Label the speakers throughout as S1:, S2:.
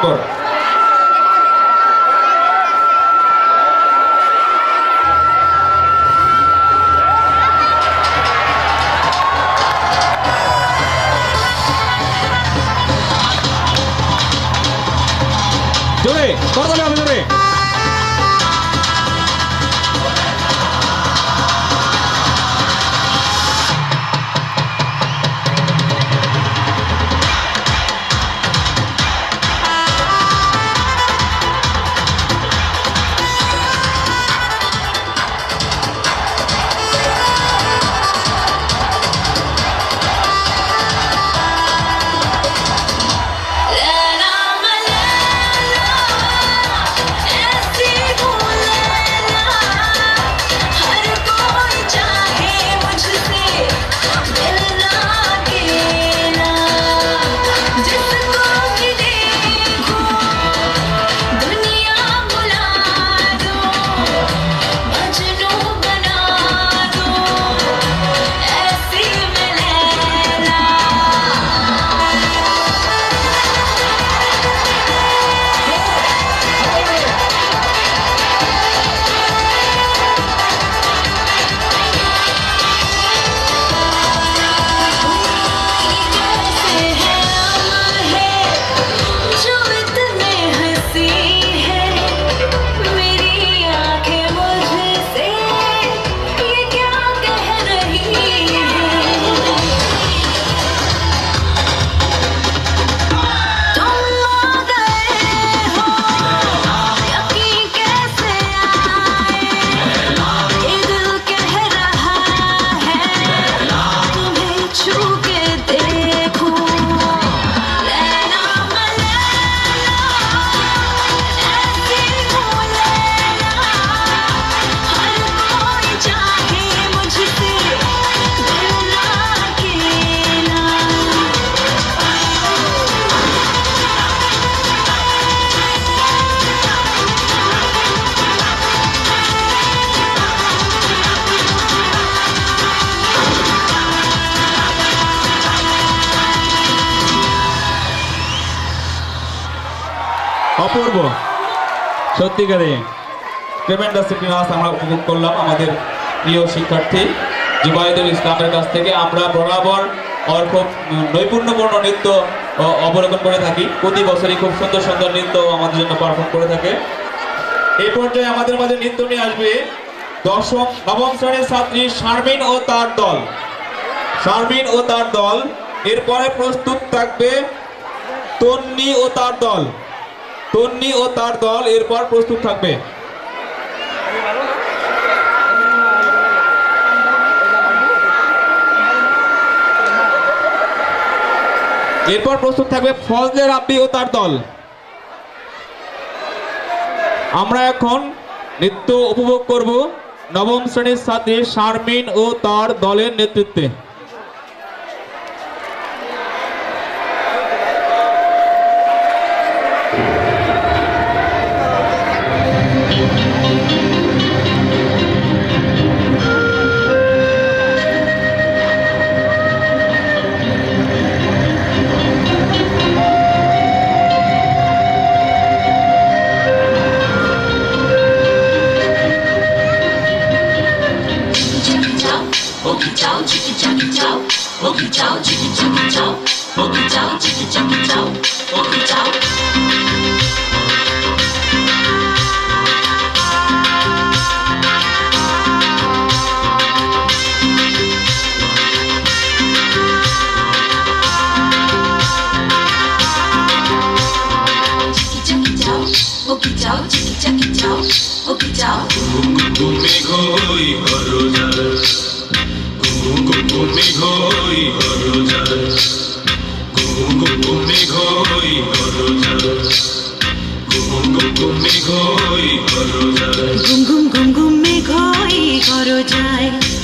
S1: নম্বর। জোরে করতে হবে, জোরে। অপূর্ব, সত্যিকারে ট্রেমেন্ডাস একটি নাচ আমরা উপভোগ করলাম আমাদের প্রিয় শিক্ষার্থী জুবাইদুল ইসলামের কাছ থেকে। আমরা বরাবর ওর খুব নৈপুণ্যপূর্ণ নৃত্য অবলোকন করে থাকি, প্রতি বছরই খুব সুন্দর সুন্দর নৃত্য আমাদের জন্য পারফর্ম করে থাকে। এই পর্যায়ে আমাদের মাঝে নৃত্য নিয়ে আসবে নবম শ্রেণীর ছাত্রী শারমিন ও তার দল। শারমিন ও তার দল। এরপরে প্রস্তুত থাকবে তন্নি ও তার দল। তন্নি ও তার দল এরপর প্রস্তুত থাকবে। এরপর প্রস্তুত থাকবে ফজলে রাব্বি ও তার দল। আমরা এখন নৃত্য উপভোগ করব নবম শ্রেণীর ছাত্রী শারমিন ও তার দলের নেতৃত্বে।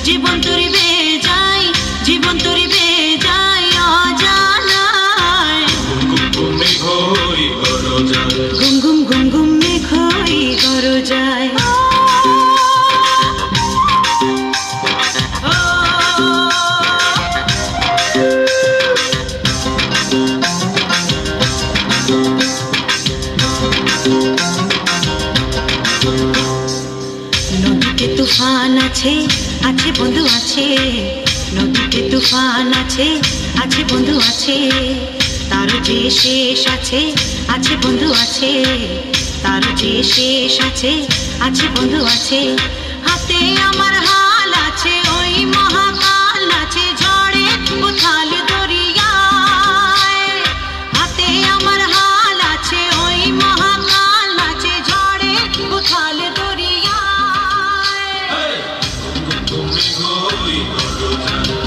S2: জীবন তরিবে যাই, জীবন তরিবে যাই অজানায়। ঘুম ঘুম ঘুম ঘুম মেঘ হই ঘর যায়। আছে আছে বন্ধু আছে, নদীতে তুফান আছে আছে বন্ধু আছে, তার যে শেষ আছে আছে বন্ধু আছে, তার যে শেষ আছে আছে বন্ধু আছে। হাতে আমার হাল আছে ওই মহাকাল আছে, ঝড়ে উথাল দরিয়ায়। হাতে আমার হাল আছে ওই মহাকাল আছে, ঝড়ে উথাল দরিয়ায়।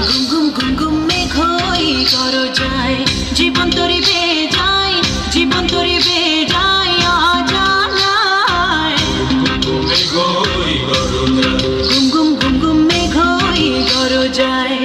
S2: ঘুম ঘুম ঘুম ঘুম মেঘ হই গরজায়, জীবন তরি বেয়ে যায়, জীবন তরি বেয়ে যায় অজানায়। ঘুম ঘুম ঘুম ঘুম মেঘ হই গরজায়।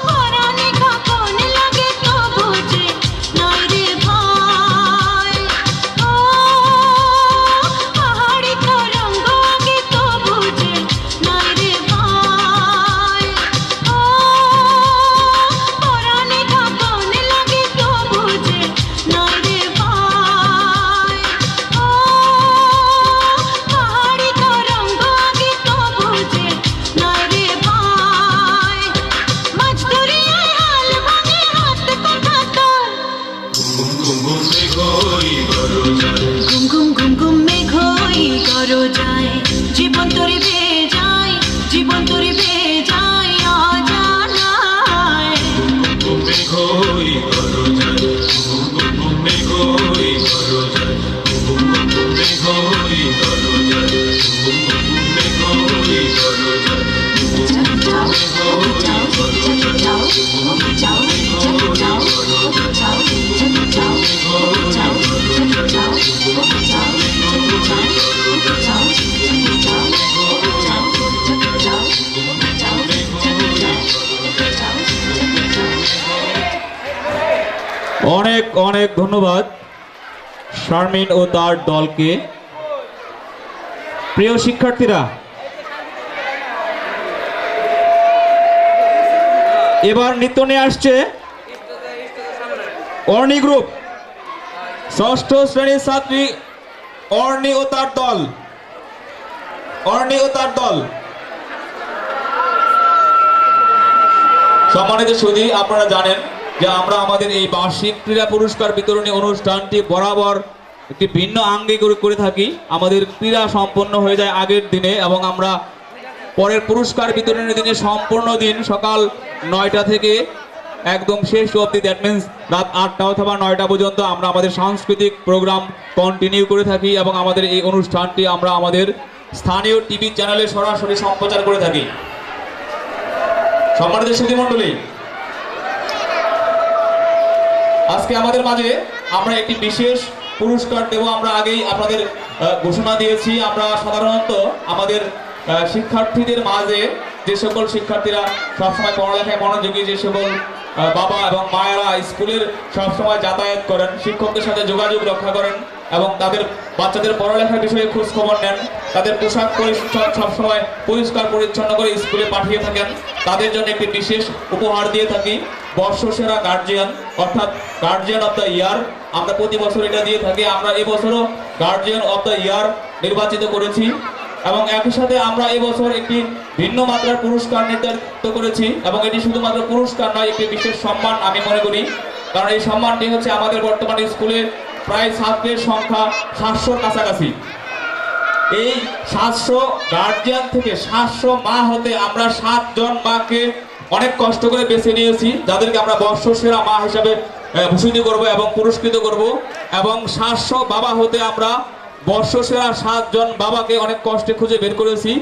S2: পরাণে কখন লাগে তো বুঝে নাই রে ভাই। পাহাড়ি তরঙ্গ আগে তো বুঝে নাই রে ভাই। পরাণে কখন লাগে তো বুঝে নাই রে ভাই। পাহাড়ি তরঙ্গ আগে তো বুঝে নাই রে ভাই। মাছ দরিয়ায় হাল ভাঙে হাত কথা তোর। ঘুম ঘুম ঘুম ঘুম মেঘ হই গরজায়, জীবন তরি বেয়ে যায়, জীবন তরি বেয়ে যায় অজানায়।
S1: অনেক অনেক ধন্যবাদ শারমিন ও তার দলকে। প্রিয় শিক্ষার্থীরা, এবার নৃত্য নিয়ে আসছে অর্ণি গ্রুপ, ষষ্ঠ শ্রেণীর ছাত্রী অর্ণি ও তার দল। অর্ণি ও তার দল। সম্মানিত সুধী, আপনারা জানেন যে আমরা আমাদের এই বার্ষিক ক্রীড়া পুরস্কার বিতরণী অনুষ্ঠানটি বরাবর একটি ভিন্ন আঙ্গিক করে থাকি। আমাদের ক্রীড়া সম্পন্ন হয়ে যায় আগের দিনে এবং আমরা পরের পুরস্কার বিতরণের দিনে সম্পূর্ণ দিন সকাল 9টা থেকে একদম শেষ অবধি, দ্যাট মিনস রাত 8টা অথবা 9টা পর্যন্ত আমরা আমাদের সাংস্কৃতিক প্রোগ্রাম কন্টিনিউ করে থাকি এবং আমাদের এই অনুষ্ঠানটি আমরা আমাদের স্থানীয় টিভি চ্যানেলে সরাসরি সম্প্রচার করে থাকি। সম্মানিত সুধী মণ্ডলী, আজকে আমাদের মাঝে আমরা একটি বিশেষ পুরস্কার দেব। আমরা আগেই আপনাদের ঘোষণা দিয়েছি, আমরা সাধারণত আমাদের শিক্ষার্থীদের মাঝে যে সকল শিক্ষার্থীরা সবসময় পড়ালেখায় মনোযোগী, যে সকল বাবা এবং মায়েরা স্কুলের সবসময় যাতায়াত করেন, শিক্ষকদের সাথে যোগাযোগ রক্ষা করেন এবং তাদের বাচ্চাদের পড়ালেখার বিষয়ে খোঁজ খবর নেন, তাদের পোশাক পরিচ্ছদ সবসময় পরিষ্কার পরিচ্ছন্ন করে স্কুলে পাঠিয়ে থাকেন, তাদের জন্য একটি বিশেষ উপহার দিয়ে থাকি বর্ষসেরা গার্জিয়ান, অর্থাৎ গার্জিয়ান অফ দ্য ইয়ার। আমরা প্রতি বছর এটা দিয়ে থাকি। আমরা এবছরও গার্জিয়ান অফ দ্য ইয়ার নির্বাচিত করেছি এবং একই সাথে আমরা এবছর একটি ভিন্ন মাত্রার পুরস্কার নির্ধারিত করেছি এবং এটি শুধুমাত্র পুরস্কার নয়, একটি বিশেষ সম্মান আমি মনে করি। কারণ এই সম্মানটি হচ্ছে আমাদের বর্তমানে স্কুলে প্রায় ছাত্রের সংখ্যা 700-র কাছাকাছি। এই 700 গার্জিয়ান থেকে 700 মা হতে আমরা 7 জন মাকে অনেক কষ্ট করে বেছে নিয়েছি, যাদেরকে আমরা বর্ষসেরা মা হিসাবে ভূষিত করব এবং পুরস্কৃত করব। এবং 700 বাবা হতে আমরা বর্ষসেরা 7 জন বাবাকে অনেক কষ্টে খুঁজে বের করেছি।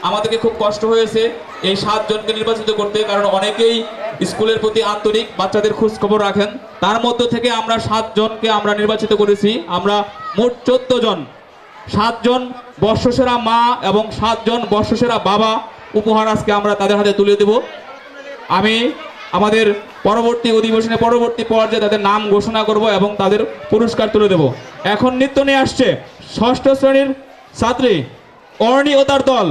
S1: আমাদেরকে খুব কষ্ট হয়েছে এই 7 জনকে নির্বাচিত করতে, কারণ অনেকেই স্কুলের প্রতি আন্তরিক, বাচ্চাদের খোঁজ খবর রাখেন। তার মধ্য থেকে আমরা 7 জনকে আমরা নির্বাচিত করেছি। আমরা মোট 14 জন, 7 জন বর্ষসেরা মা এবং 7 জন বর্ষসেরা বাবা উপহার আজকে আমরা তাদের হাতে তুলে দেব। আমি আমাদের পরবর্তী অধিবেশনে পরবর্তী পর্যায়ে তাদের নাম ঘোষণা করব এবং তাদের পুরস্কার তুলে দেব। এখন নৃত্য নিয়ে আসছে ষষ্ঠ শ্রেণীর ছাত্রী অর্ণি ও তার দল।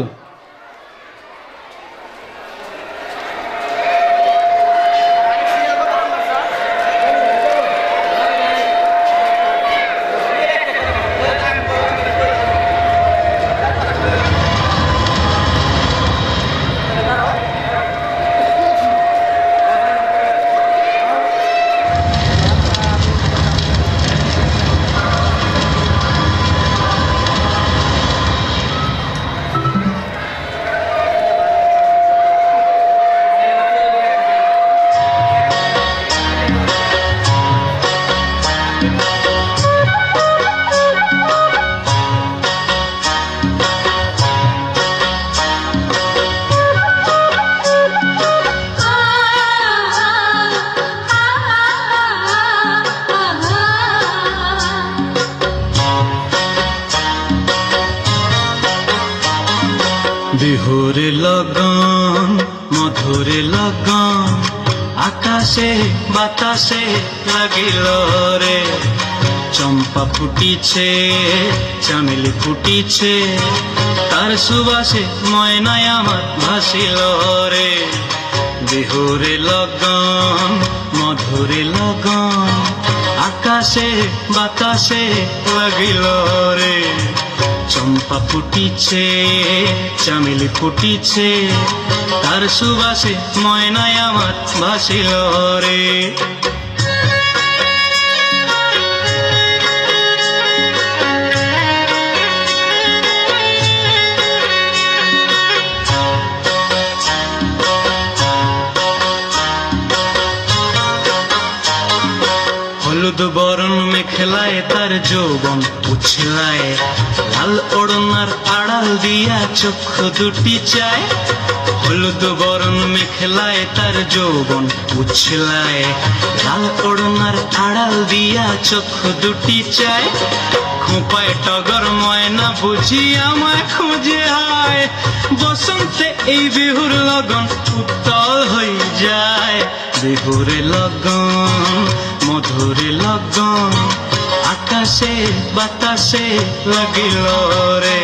S3: বিহুরে লগন মধুরে লগন আকাশে বাতাসে লাগিল রে, চম্পা ফুটিছে চামেলি ফুটিছে, তার সুবাসে ময়নায় আমার ভাসিল রে। বিহুরে লগন মধুরে লগন আকাশে বাতাসে লাগিল রে, চম্পা ফুটিছে চামেলি ফুটিছে, তার সুবাসে ময়নায় আমার ভাসিল রে। হলুদ বরণ মেখলায় তার যৌবন উছলায়, লাল ওড়নার আড়াল দিয়া চক্ষু দুটি চায়। হলুদ বরণ মেখলায় তার যৌবন উছলায়, লাল ওড়নার আড়াল দিয়া চক্ষু দুটি চায়। খোঁপায় টগর ময়না বুঝি আমায় খুঁজে আয়, বসন্তে এই বিহুর লগন উত্তল হয়ে যায়। বিহুরে লগন মধুরে লগন আকাশে বাতাসে লাগিল রে,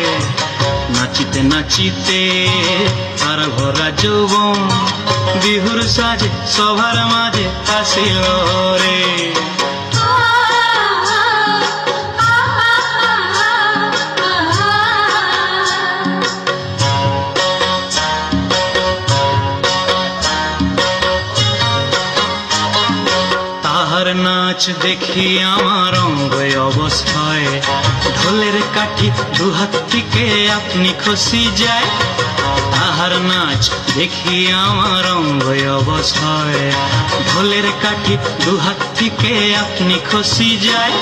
S3: নাচিতে নাচিতে তার ভরা যৌবন বিহুর সাজে সবার মাঝে আসিল রে। তাহার নাচ দেখি আমার অঙ্গ অবস্থায়, ঢোলের কাঠি দুহাত থেকে আপনি খসি যায়। তাহার নাচ দেখি আমার অঙ্গ অবস্থায়, ঢোলের কাঠি দুহাত থেকে আপনি খসি যায়।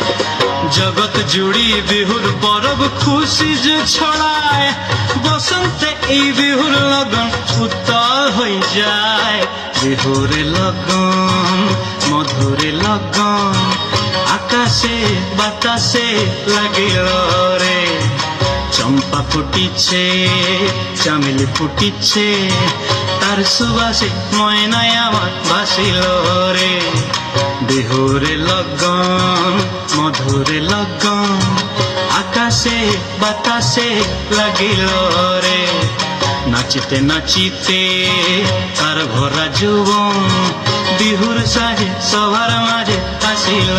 S3: জগৎ জুড়ি বিহুর পরব খুশি যে ছড়ায়, বসন্তে এই বিহুর লগন উত্তল হয়ে যায়। বিহুরে লগন মধুরে লগন আকাশে বাতাসে লাগিল রে, চম্পা ফুটিছে চামেলি ফুটিছে, তার সুবাসে ময়নায় আমার ভাসিল রে। বিহুরে লগন মধুরে লগন আকাশে বাতাসে লাগিল রে, নাচিতে নাচিতে তার ভরা যৌবন বিহুর সাজে সবার মাঝে আসিল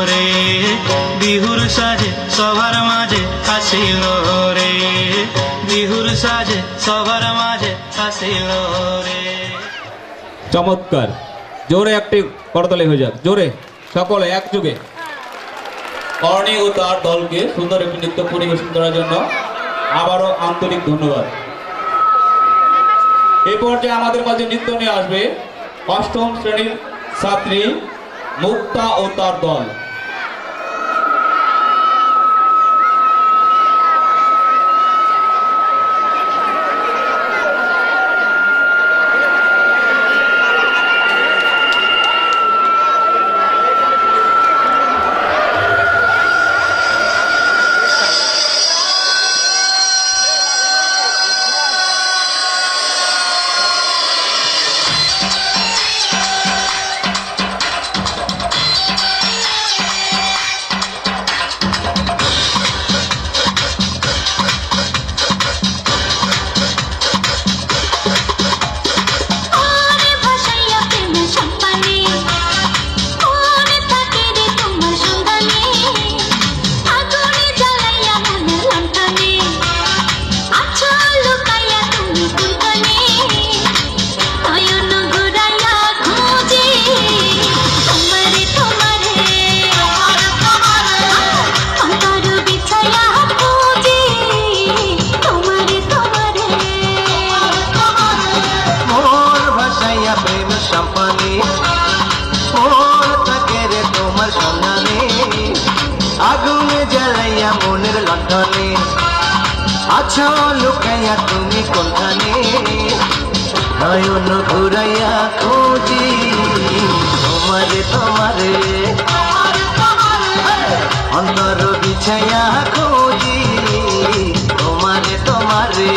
S3: রে। বিহুর সাজে সবার মাঝে আসিল রে, বিহুর সাজে সবার মাঝে আসিল রে।
S1: চমৎকার, জোরে একটি করতালি হয়ে যাক, জোরে সকলে একযোগে। অর্ণি ও তার দলকে সুন্দর একটি নৃত্য পরিবেশন করার জন্য আবারও আন্তরিক ধন্যবাদ। এই পর্যায়ে আমাদের মাঝে নৃত্য নিয়ে আসবে অষ্টম শ্রেণীর ছাত্রী মুক্তা ও তার দল।
S4: জ্বালাইয়া মনের লণ্ঠনে আছো লুকাইয়া তুমি কোনখানে নয়ন ঘুরাইয়া খুঁজি তোমারে তোমারে অন্তর বিছাইয়া খুঁজি তোমারে তোমারে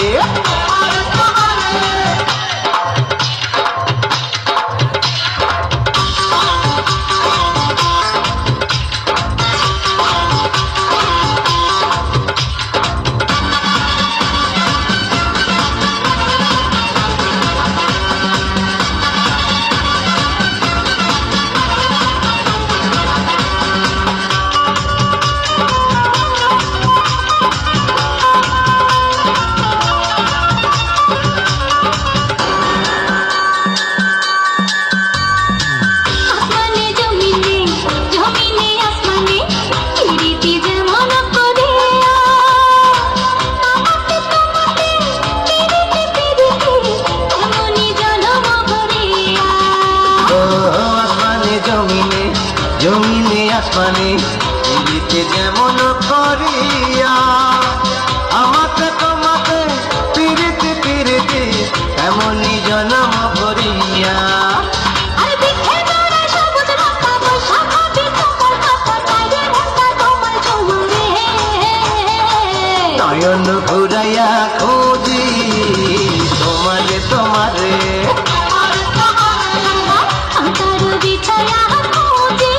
S5: আসমানে জমিনে জমিনে আসমানে প্রীতি যেমন করিয়া আমাকে তোমাকে প্রীতি এমনি জনম ভরিয়া
S4: ও আসমানে জমিনে জমিনে আসমানে দিতে যেমন করিয়া আমাকে তোমাকে পিরিতি পিরিতি এমনই জনম ভরিয়া
S5: আর দেখে তোরা সবুজ রাস্তা বৈশাখ হবে তোমার কথা চাইরে রাস্তা তোমার চৌরে
S4: নয়ন ঘুরাইয়া খুঁজি তোমারে তোমারে
S5: অন্তর বিছায়া খুঁজি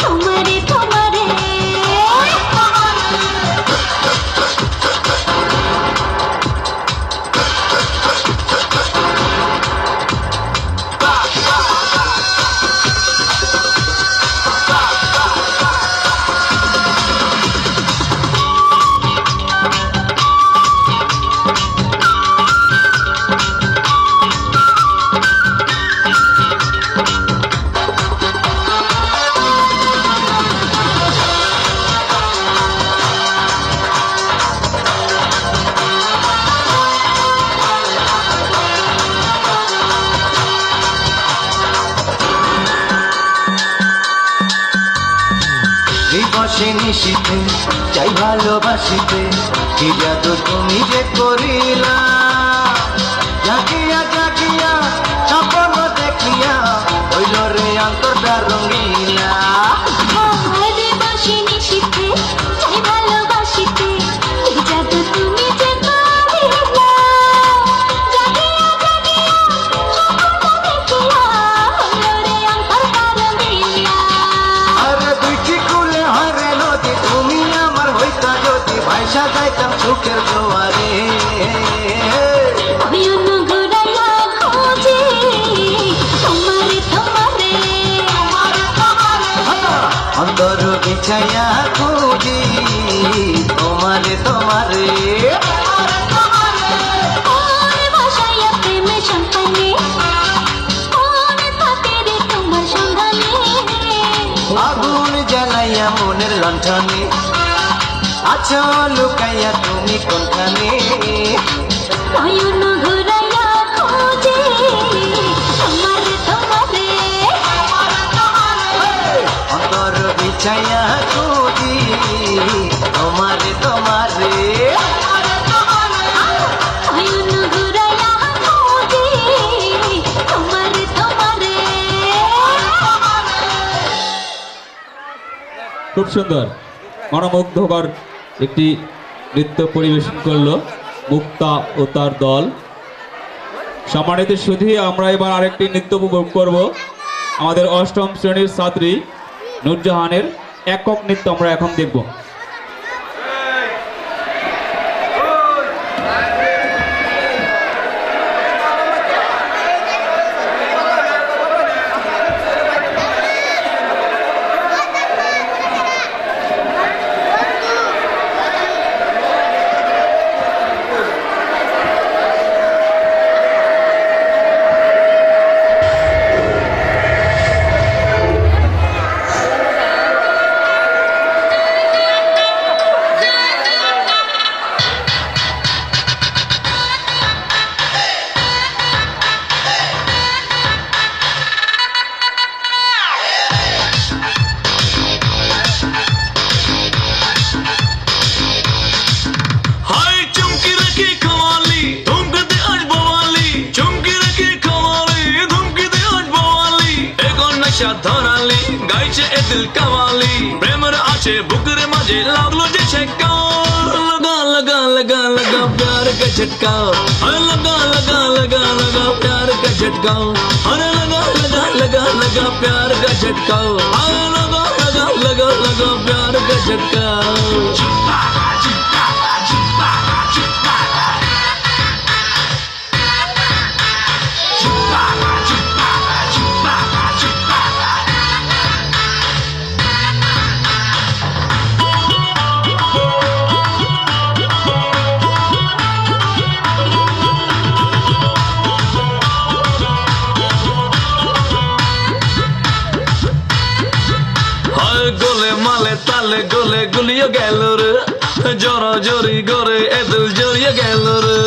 S5: তোমারে তোমারে
S4: দিবসে নিশিতে চাই ভালোবাসিতে কি জাদু তুমি যে করিলা জাগিয়া জাগিয়া স্বপ্ন দেখিয়া হইল রে অন্তরটা রঙিলা
S5: আরে বাসিনি শীতে চাই ভালোবাসিতে এই জাদু তুমি যে করিলা জাগিয়া জাগিয়া স্বপ্ন দেখিয়া হলো রে অন্তর রঙিলা
S4: আরে দুইটি কুলে হরে নদী তুমি আমার হইতা যদি ভাইসা যাইতাম সুখের জোয়ারে
S5: নয়ন ঘুরাইয়া খুঁজি তোমারে তোমারে
S4: অন্তর বিছাইয়া খুঁজি তোমারে তোমারে
S5: ওরে ভাষাইয়া প্রেমে সন্তানে ওরে থাকে রে তোমার সন্ধানে
S4: আগুন জ্বালাইয়া মনের লণ্ঠনে আছো লুকাইয়া তুমি কোনখানে
S5: নয়ন ঘুরাইয়া খুঁজি তোমারে তোমারে
S4: অন্তর বিছাইয়া খুঁজি তোমারে তোমারে
S5: নয়ন ঘুরাইয়া খুঁজি তোমারে তোমারে
S1: খুব সুন্দর মনোমুগ্ধকর একটি নৃত্য পরিবেশন করলো মুক্তা ও তার দল। সম্মানিত সুধী, আমরা এবার আরেকটি নৃত্য উপভোগ করব। আমাদের অষ্টম শ্রেণীর ছাত্রী নূরজাহানের একক নৃত্য আমরা এখন দেখব।
S3: দিচ্ছে এ দিল কাওয়ালি প্রেমের আছে বুকের মাঝে লাগলো যে ছেকা लगा लगा लगा लगा प्यार का झटका अरे लगा लगा लगा लगा प्यार का झटका अरे लगा लगा लगा लगा प्यार का झटका अरे लगा लगा लगा लगा प्यार का झटका গোলে মালে তালে গোলে গুলিয়ে গেল রে জরা জরি করে এদিল জড়িয়ে গেল রে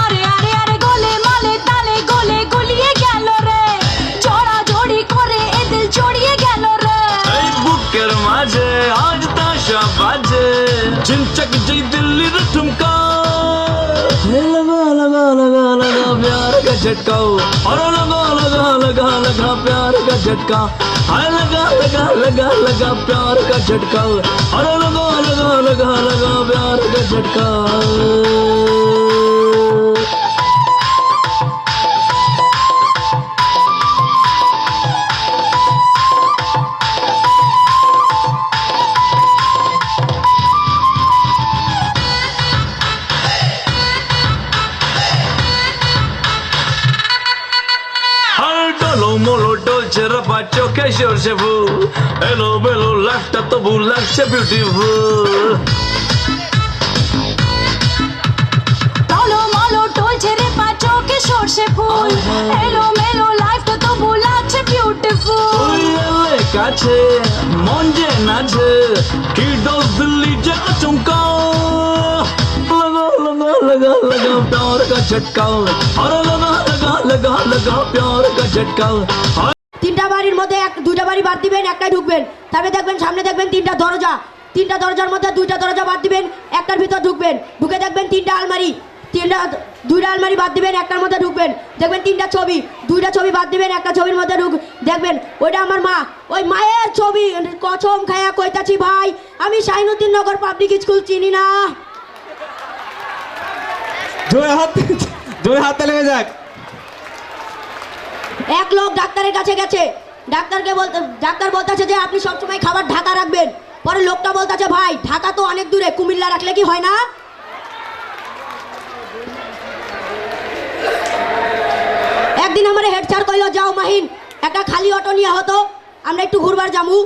S5: আরে আরে আরে গোলে মালে তালে গোলে গুলিয়ে গেল রে জড়া জড়ি করে এ দিল জড়িয়ে গেল রে
S3: এই বুকের মাঝে আজ তাশা বাজে ঝিনচক যেই দিল্লির ঠুমকা लगा लगा लगा लगा प्यार का झटका और लगा लगा लगा लगा प्यार का झटका हाय लगा लगा लगा लगा प्यार का झटका और लगा लगा लगा लगा प्यार का झटका মোলো ডলছে রবা চোখে সরষে ফুল এলো বেলো লাইফটা তবু লাগছে বিউটিফুল
S5: টলো মলো টলছে রে পা চোখে সরষে ফুল এলো মেলো লাইফটা তো লাগছে বিউটিফুল
S3: ওই কাছে মন যে নাচে কি ডোজ দিল্লি যে আচমকা लगा लगा लगा लगा प्यार का झटका और लगा लगा लगा लगा प्यार का झटका
S6: তিনটা বাড়ির মধ্যে দুইটা বাড়ি বাদ দিবেন, একটাই ঢুকবেন। তবে দেখবেন সামনে দেখবেন তিনটা দরজার মধ্যে দুইটা দরজা বাদ দিবেন, একটার ভিতর ঢুকবেন। ঢুকে দেখবেন দুইটা আলমারি বাদ দিবেন, একটার মধ্যে ঢুকবেন। দেখবেন দুইটা ছবি বাদ দিবেন, একটা ছবির মধ্যে দেখবেন ওইটা আমার মা। ওই মায়ের ছবি কসম খায়া কইতাছি ভাই, আমি শাহিনুদ্দিন নগর পাবলিক স্কুল চিনি না।
S1: জোরে হাত লেগে যাক।
S6: এক লোক ডাক্তারের কাছে গেছে, ডাক্তার বলতেছে যে আপনি সবসময় খাবার ঢাকা রাখবেন। পরে লোকটা বলতেছে ভাই ঢাকা তো অনেক দূরে, কুমিল্লা রাখলে কি হয় না? একদিন আমার হেড স্যার কইলো যাও মাহিন একটা খালি অটো নিয়ে হতো, আমরা একটু ঘুরবার যামু।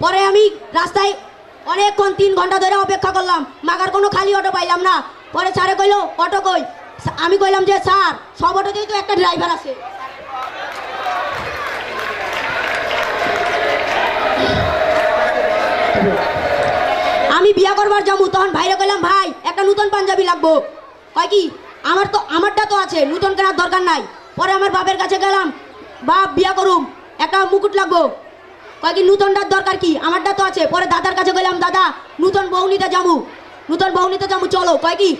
S6: পরে আমি রাস্তায় অনেকক্ষণ 3 ঘন্টা ধরে অপেক্ষা করলাম, মাগার কোনো খালি অটো পাইলাম না। পরে স্যারে কইলো অটো কই? আমি কইলাম যে স্যার সব অটোতেই তো একটা ড্রাইভার আছে। আমি বিয়া করবার যাবো, তখন ভাইরে কইলাম ভাই একটা নতুন পাঞ্জাবি লাগবো। কয় কি আমারটা তো আছে, নতুন কেনার দরকার নাই। পরে আমার বাপের কাছে গেলাম, বাপ বিয়া করুম একটা মুকুট লাগবো। কয় কি নতুনটার দরকার কি, আমারটা তো আছে। পরে দাদার কাছে গেলাম, দাদা নতুন বউ নিতে যাবো চলো। কয় কি?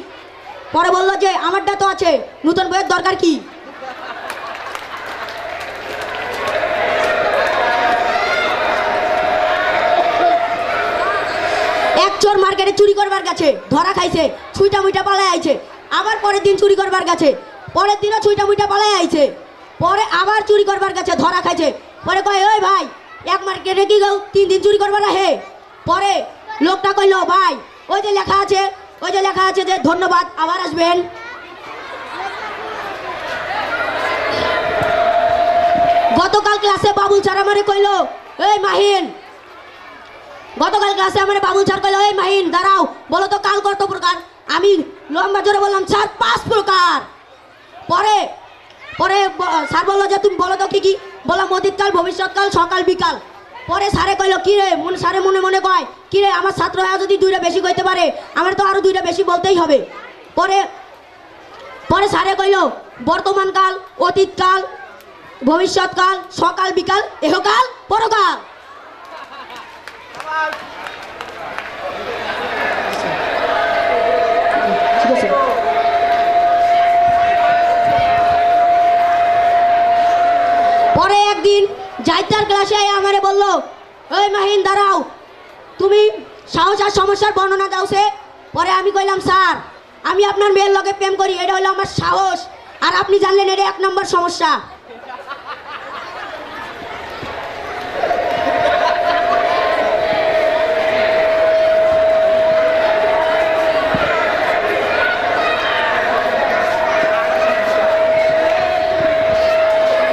S6: পরে বললো যে আমারটা তো আছে, নতুন বইয়ের দরকার কি? এক চোর মার্কেটে চুরি করবার গেছে, ধরা খাইছে, ছুইটা মুইটা পালায় আইছে। আবার পরের দিন চুরি করবার গেছে, পরের দিনও ছুইটা মুইটা পালায় আইছে। পরে আবার চুরি করবার গেছে, ধরা খাইছে। পরে কয় ওই ভাই এক মার্কেটে কি 3 দিন চুরি করবার হে? পরে লোকটা কইলো ভাই ওই যে লেখা আছে যে ধন্যবাদ আবার আসবেন। গতকাল ক্লাসে বাবুল স্যার আমারে কইলো এই মাহিন, এই মাহিন দাঁড়াও, বলো তো কাল কত প্রকার? আমি লম্বা জোরে বললাম স্যার 5 প্রকার। পরে স্যার বললো যে তুমি বলো তো কি কি? বললাম অতীতকাল, ভবিষ্যৎকাল, সকাল বিকাল। পরে স্যারে কইলো কি রে? স্যারে মনে মনে কয় কি রে আমার ছাত্র যদি 2টা বেশি কইতে পারে, আমার তো আরো 2টা বেশি বলতেই হবে। পরে স্যারে কইলো বর্তমানকাল, অতীতকাল, ভবিষ্যৎকাল, সকাল বিকাল, এহকাল, পরকাল। পরে একদিন আমারে বললো, ওই মাহিন দাঁড়াও, তুমি সাহস আর সমস্যার বর্ণনা দাও সে। পরে আমি কইলাম, স্যার আমি আপনার মেয়ের লগে প্রেম করি, এটা হলো আমার সাহস, আর আপনি জানলেন এটা 1 নম্বর সমস্যা।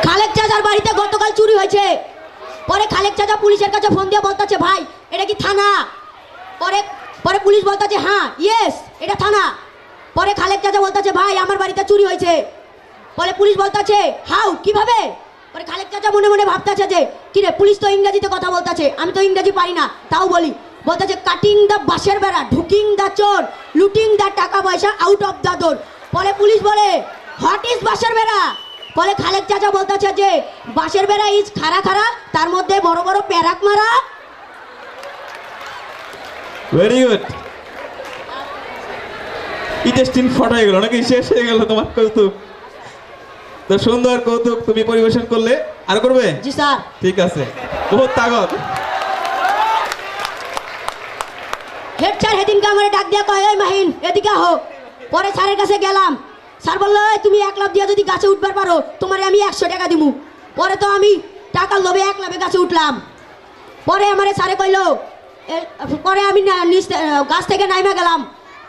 S6: খালেক চাচার বাড়িতে গতকাল চুরি হয়েছে। পরে খালেক চাচা পুলিশের কাছে ফোন দিয়ে বলতেছে, ভাই এটা কি থানা? পরে পরে পুলিশ বলতেছে, হ্যাঁ ইয়েস এটা থানা। পরে খালেক চাচা বলতেছে, ভাই আমার বাড়িতে চুরি হয়েছে। পরে পুলিশ বলতেছে, হাউ কিভাবে? পরে খালেক চাচা মনে মনে ভাবতেছে যে কিরে, পুলিশ তো ইংরেজিতে কথা বলতেছে, আমি তো ইংরেজি পারি না, তাও বলি। বলতেছে, কাটিং দ্য বাঁশের বেড়া, ঢুকিং দ্য চোর, লুটিং দ্য টাকা পয়সা আউট অফ দ্য ডোর। পরে পুলিশ বলে, হোয়াট ইজ বাঁশের বেড়া? পরে খালেক চাচা বলতেছে যে বাঁশের বেড়া ইজ খাড়া খাড়া, তার মধ্যে বড় বড় প্যারাক মারা।
S1: Very good. ইন্টারেস্টিং ফটো হয়ে গেল নাকি, শেষ হয়ে গেল তোমার কৌতুক? তো সুন্দর কৌতুক তুমি পরিবেশন করলে, আর করবে?
S6: জি স্যার।
S1: ঠিক আছে, বহুত তাগত।
S6: হেড স্যার সেদিনকে আমার ডাক দিয়া কয়, ওই মাহিন এদিকে আহো। পরে স্যারের কাছে গেলাম, স্যার বললো, এই তুমি 1 লাফ দিয়ে যদি গাছে উঠবার পারো তোমারে আমি 100 টাকা দিমু। পরে তো আমি টাকার লোভে 1 লাফে গাছে উঠলাম। পরে আমারে স্যারে কইলো, পরে আমি গাছ থেকে নাইমা গেলাম।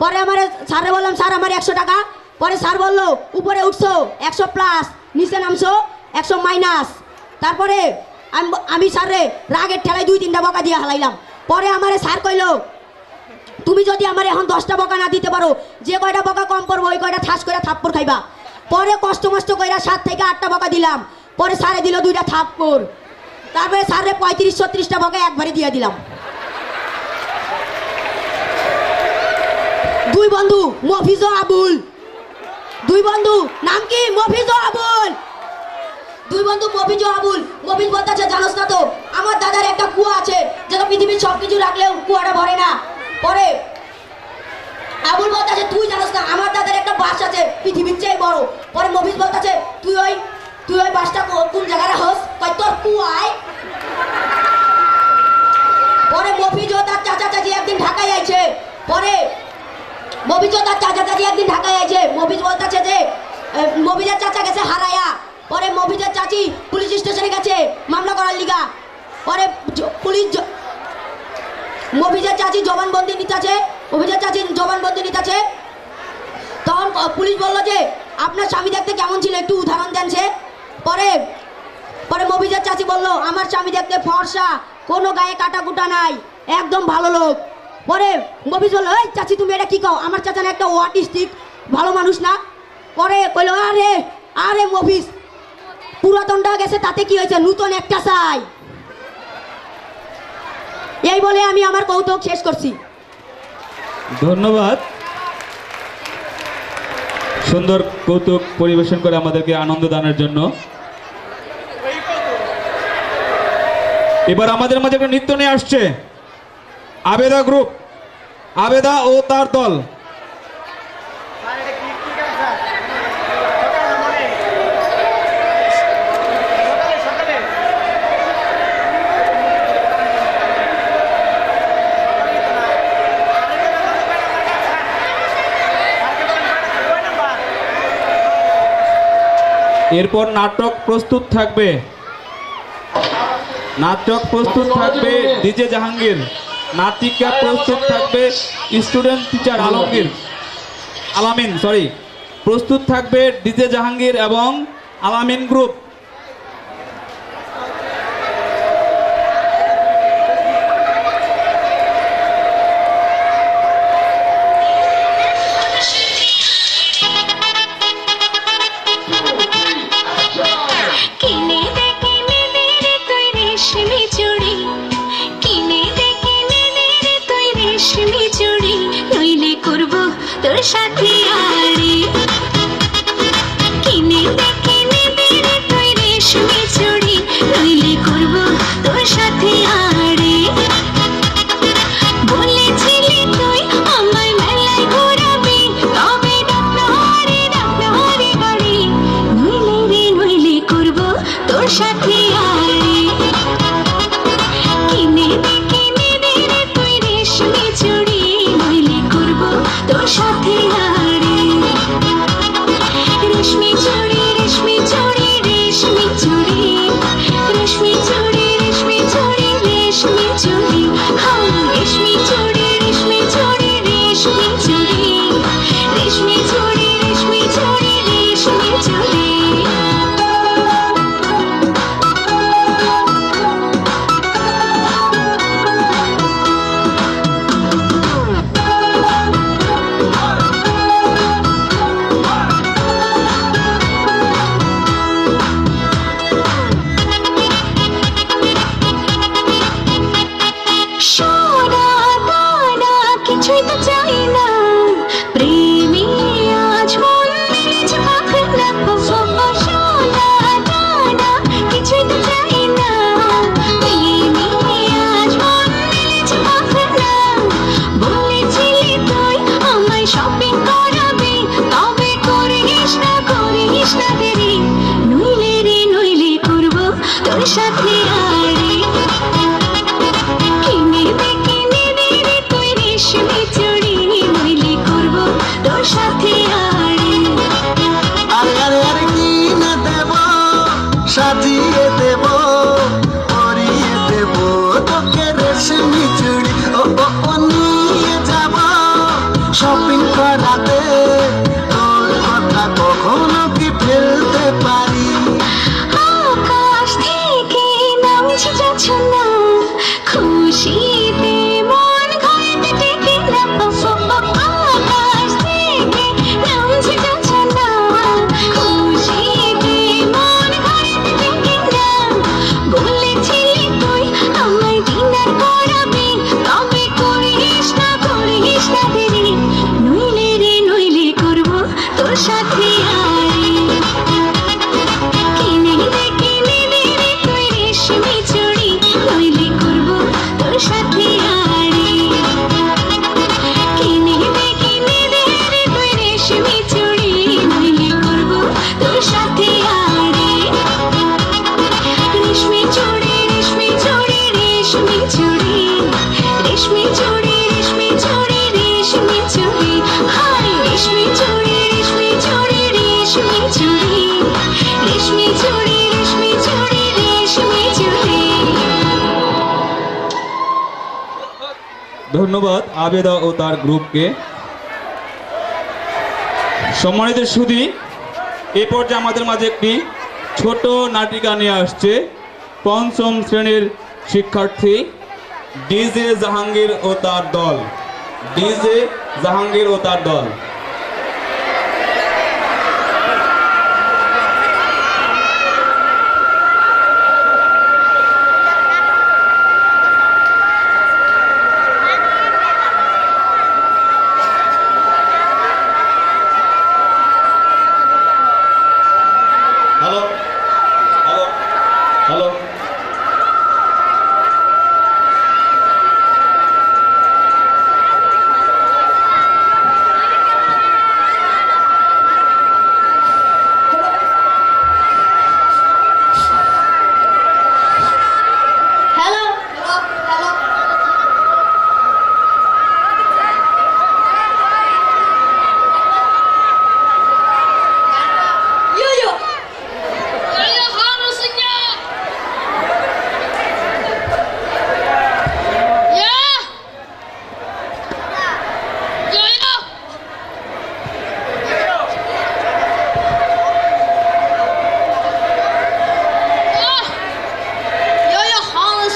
S6: পরে আমারে স্যারে বললাম, স্যার আমার 100 টাকা। পরে স্যার বললো, উপরে উঠছো 100 প্লাস, নিচে নামছো 100 মাইনাস। তারপরে আমি স্যারে রাগের ঠেলায় 2-3টা বকা দিয়ে হালাইলাম। পরে আমারে স্যার কইলো, তুমি যদি আমার এখন 10টা বকা না দিতে পারো, যে কয়টা বকা কম পড়বো ওই কয়টা ঠাস করে থাপ্পড় খাইবা। পরে কষ্ট মষ্ট কইরা 7 থেকে 8টা বকা দিলাম। পরে স্যারে দিল 2টা থাপ্পড়। তারপরে স্যারে 35-36টা বকা একবারে দিয়ে দিলাম। 2 বন্ধু মফিজ ও আবুল, 2 বন্ধু নাম কি? মফিজ ও আবুল। 2 বন্ধু মফিজ ও আবুল। মফিজ বলতেছে, জানোস না তো আমার দাদার একটা কুয়া আছে, যেটা পৃথিবীর সব কিছু রাখলেও কুয়াটা ভরে না। পরে আবুল বলতেছে, তুই জানোস না আমার দাদার একটা বাস আছে পৃথিবীর চেয়ে বড়। পরে মফিজ বলতেছে, তুই ওই বাসটা কোন জায়গায় রাখস? কয় তোর কুয়ায়। পরে মফিজ ও তার চাচা চাচি একদিন ঢাকায় আইছে। পরে মফিজ ও তার চাচা চাচি একদিন ঢাকায় আইছে। মফিজ বলতেছে যে মফিজের চাচা গেছে হারায়া। পরে মফিজের চাচি পুলিশ স্টেশনে গেছে মামলা করার লিগা। পরে পুলিশ মফিজের চাচি জবানবন্দি নিতেছে, মফিজের চাচি জবানবন্দি নিতেছে। তখন পুলিশ বললো যে আপনার স্বামী দেখতে কেমন ছিল, একটু উদাহরণ দেন সে। পরে মফিজের চাচি বললো, আমার স্বামী দেখতে ফর্সা, কোনো গায়ে কাটা কুটা নাই, একদম ভালো লোক। পরে মফিজ বললো, এই চাচি তুমি এটা কি কও? আমার চাচা না একটা অটিস্টিক, ভালো মানুষ না? পরে কইলো, আরে মফিজ, পুরাতনটা গেছে তাতে কি হয়েছে, নূতন একটা চাই। এই বলে আমি আমার কৌতুক শেষ করছি।
S1: ধন্যবাদ। সুন্দর কৌতুক পরিবেশন করে আমাদেরকে আনন্দ দানের জন্য। এবার আমাদের মাঝে একটা নৃত্য নিয়ে আসছে আবেদা গ্রুপ, আবেদা ও তার দল। এরপর নাটক প্রস্তুত থাকবে, ডিজে জাহাঙ্গীর। নাটিকা প্রস্তুত থাকবে স্টুডেন্ট টিচার আলামিন প্রস্তুত থাকবে ডিজে জাহাঙ্গীর এবং আলামিন গ্রুপ।
S5: তোর সাথে আড়ি কিনে দেখে নেবে রে তুই রেশমি চুড়ি, নইলে করব তোর সাথে আড়ি। বলেছিলি তুই আমায় মেলায় ঘোরাবি, তবে ডাকনাহারে বাড়ি, নইলে করব তোর সাথে আড়ি। কিছুই তো চাই না প্রেমী আজ মন মিলেছে পাখনা সোনা ডানা কিছুই তো চাই না প্রেমী আজ মন মিলেছে পাখনা বলেছিলি তুই আমায় শপিং করাবি তবে করিস না দেরি নইলে করবো তোর সাথে আড়ি কিনে দে রে তুই রেশমি চুড়ি নইলে করবো তোর সাথে আড়ি
S4: আরে আরে আরে কি না দেব সাজিয়ে দেব পরিয়ে দেব তোকে রেশমি চুড়ি ও নিয়ে যাব শপিং করাতে তোর কথা কখনো কি ফেলতে পারি
S5: আকাশ থেকে নামছে যাচ্ছ না খুশিতে মন ঘরেতে টেকে না আকাশ থেকে নামছে যাচ্ছ না খুশিতে মন ঘরেতে টেকে না বলেছিলি তুই আমায় ডিনার করাবি তবে করিস না দেরি নইলে করবো তোর সাথে আড়ি কিনে দে রে তুই রেশমি চুড়ি নইলে করবো তোর সাথে আড়ি কিনে দে রে তুই রেশমি চুড়ি নইলে করবো তোর সাথে আড়ি রেশমি চুড়ি রেশমি চুড়ি রেশমি চুড়ি রেশমি চুড়ি রেশমি চুড়ি রেশমি চুড়ি হাই রেশমি চুড়ি রেশমি চুড়ি রেশমি চুড়ি রেশমি চুড়ি রেশমি চুড়ি রেশমি চুড়ি
S1: ধন্যবাদ আবেদা ও তার গ্রুপকে। সম্মানিত সুধী, এ পর্যায়ে আমাদের মাঝে একটি ছোট নাটিকা নিয়ে আসছে পঞ্চম শ্রেণীর শিক্ষার্থী ডিজে জাহাঙ্গীর ও তার দল। ডিজে জাহাঙ্গীর ও তার দল। Hello hello hello
S6: hello hello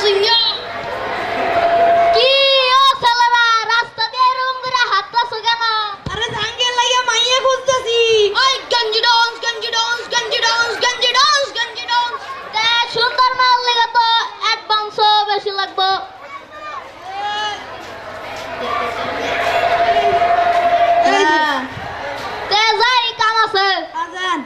S6: yo
S5: কি ও সালারা রাস্তা দিয়ে এরকম করে হাঁটতাছো কেন
S6: আরে জাঙ্গের লাইয়া মাইয়া খুঁজতেছি।
S5: ওই গঞ্জি ডান্স তে সুন্দর মাল লেগে তো অ্যাডভান্সও বেশি লাগবে
S6: হ্যাঁ,
S5: তে যাই কাম আছে
S6: আজান।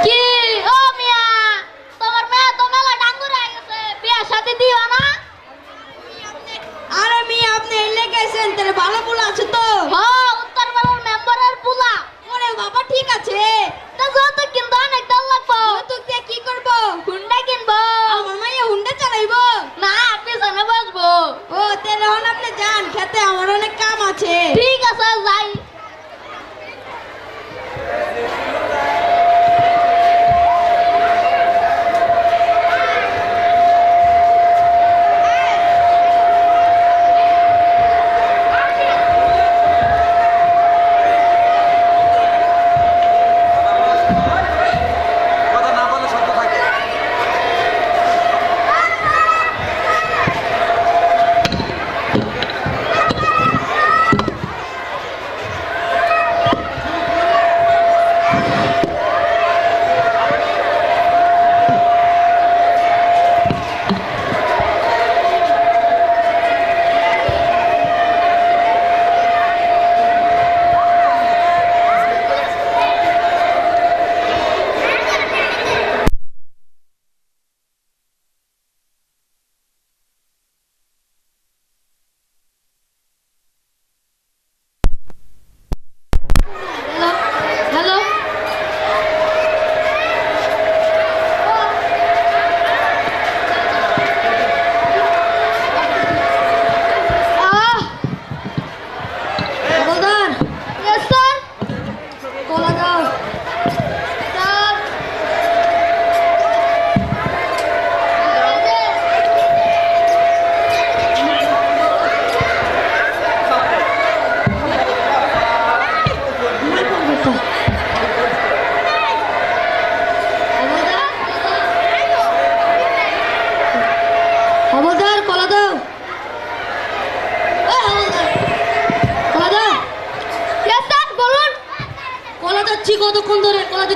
S5: কি ও মিয়া তোমার মেয়ে তো মেলা ডাঙ্গুর হয়ে গেছে বিয়ার সাথে দিও না
S6: আরে মেয়ে আপনি এলে গেছেন তাহলে ভালো বলে আছে তো।
S5: হ্যাঁ উত্তর বেলার মেম্বারের পুলা
S6: ওরে বাবা ঠিক আছে।
S5: তা যত কিন্তু অনেক দাম লাগবো
S6: তো দিয়ে কি করবো?
S5: হুন্ডা কিনবো
S6: আমার মাইয়া হুন্ডা চালাইবো।
S5: না পিছনে বসবো
S6: ও তাহলে এখন আপনি যান খেতে, আমার অনেক কাম আছে।
S5: ঠিক আছে যাই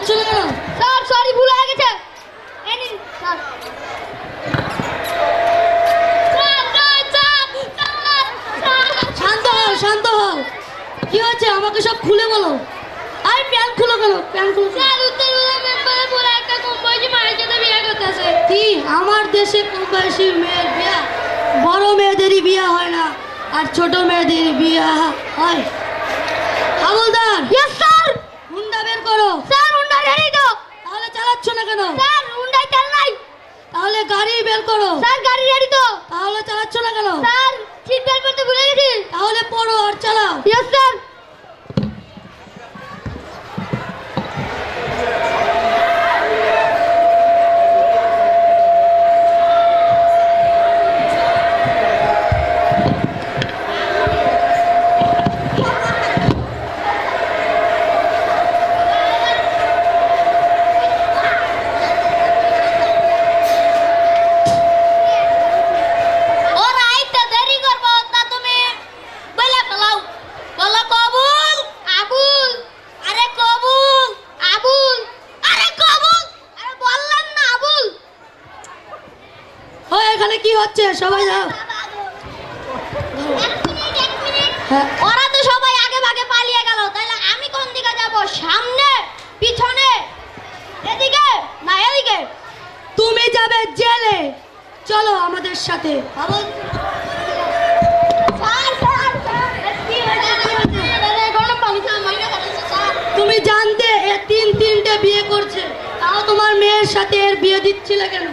S6: দিচ্ছ না কেন?
S5: স্যার সরি ভুল হয়ে গেছে এই নিন স্যার স্যার স্যার স্যার
S6: শান্ত হও, শান্ত হও। কি হয়েছে আমাকে সব খুলে বলো। আরে প্যান্ট খুলো কেন? প্যান্ট খুলো।
S5: স্যার উত্তরবঙ্গ মেম্বারে বলে একটা কম বয়সী মায়ের সাথে বিয়ে করতেছে।
S6: কি আমার দেশে কম বয়সী মেয়ের বিয়া? বড় মেয়েদেরই বিয়া হয় না, আর ছোট মেয়েদের বিয়া হয়। হাবলদার,
S5: ইয়েস স্যার
S6: হুন্ডা বের করো।
S5: স্যার হুন্ডা রেডি তো
S6: তাহলে চালাচ্ছ না কেন?
S5: স্যার হুন্ডায় তেল নাই
S6: তাহলে গাড়ি বের করো।
S5: স্যার গাড়ি রেডি তো
S6: তাহলে চালাচ্ছ না কেন?
S5: স্যার সিট বেল্ট পরতে ভুলে গেছি
S6: তাহলে পড়ো আর চালাও।
S5: ইয়েস স্যার ওরা আইতে দেরি করবো তা তুমি বলে ফেলাও বলো কবুল আবুল আরে কবুল আবুল আরে কবুল আরে বললাম না আবুল
S6: ও এখানে কি হচ্ছে? সবাই যাও।
S5: এক মিনিট
S6: হ্যাঁ।
S5: ওরা তো সবাই আগে ভাগে পালিয়ে গেল তাহলে আমি কোন দিকে যাব সামনে পিছনে এদিকে না এদিকে
S6: তুমি যাবে জেলে। চলো আমাদের সাথে।
S5: গরম পানি খা মাইনে করেছে স্যার
S6: তুমি জানতে এ তিনটে বিয়ে করছে, তাও তোমার মেয়ের সাথে এর বিয়ে দিচ্ছিলে কেন?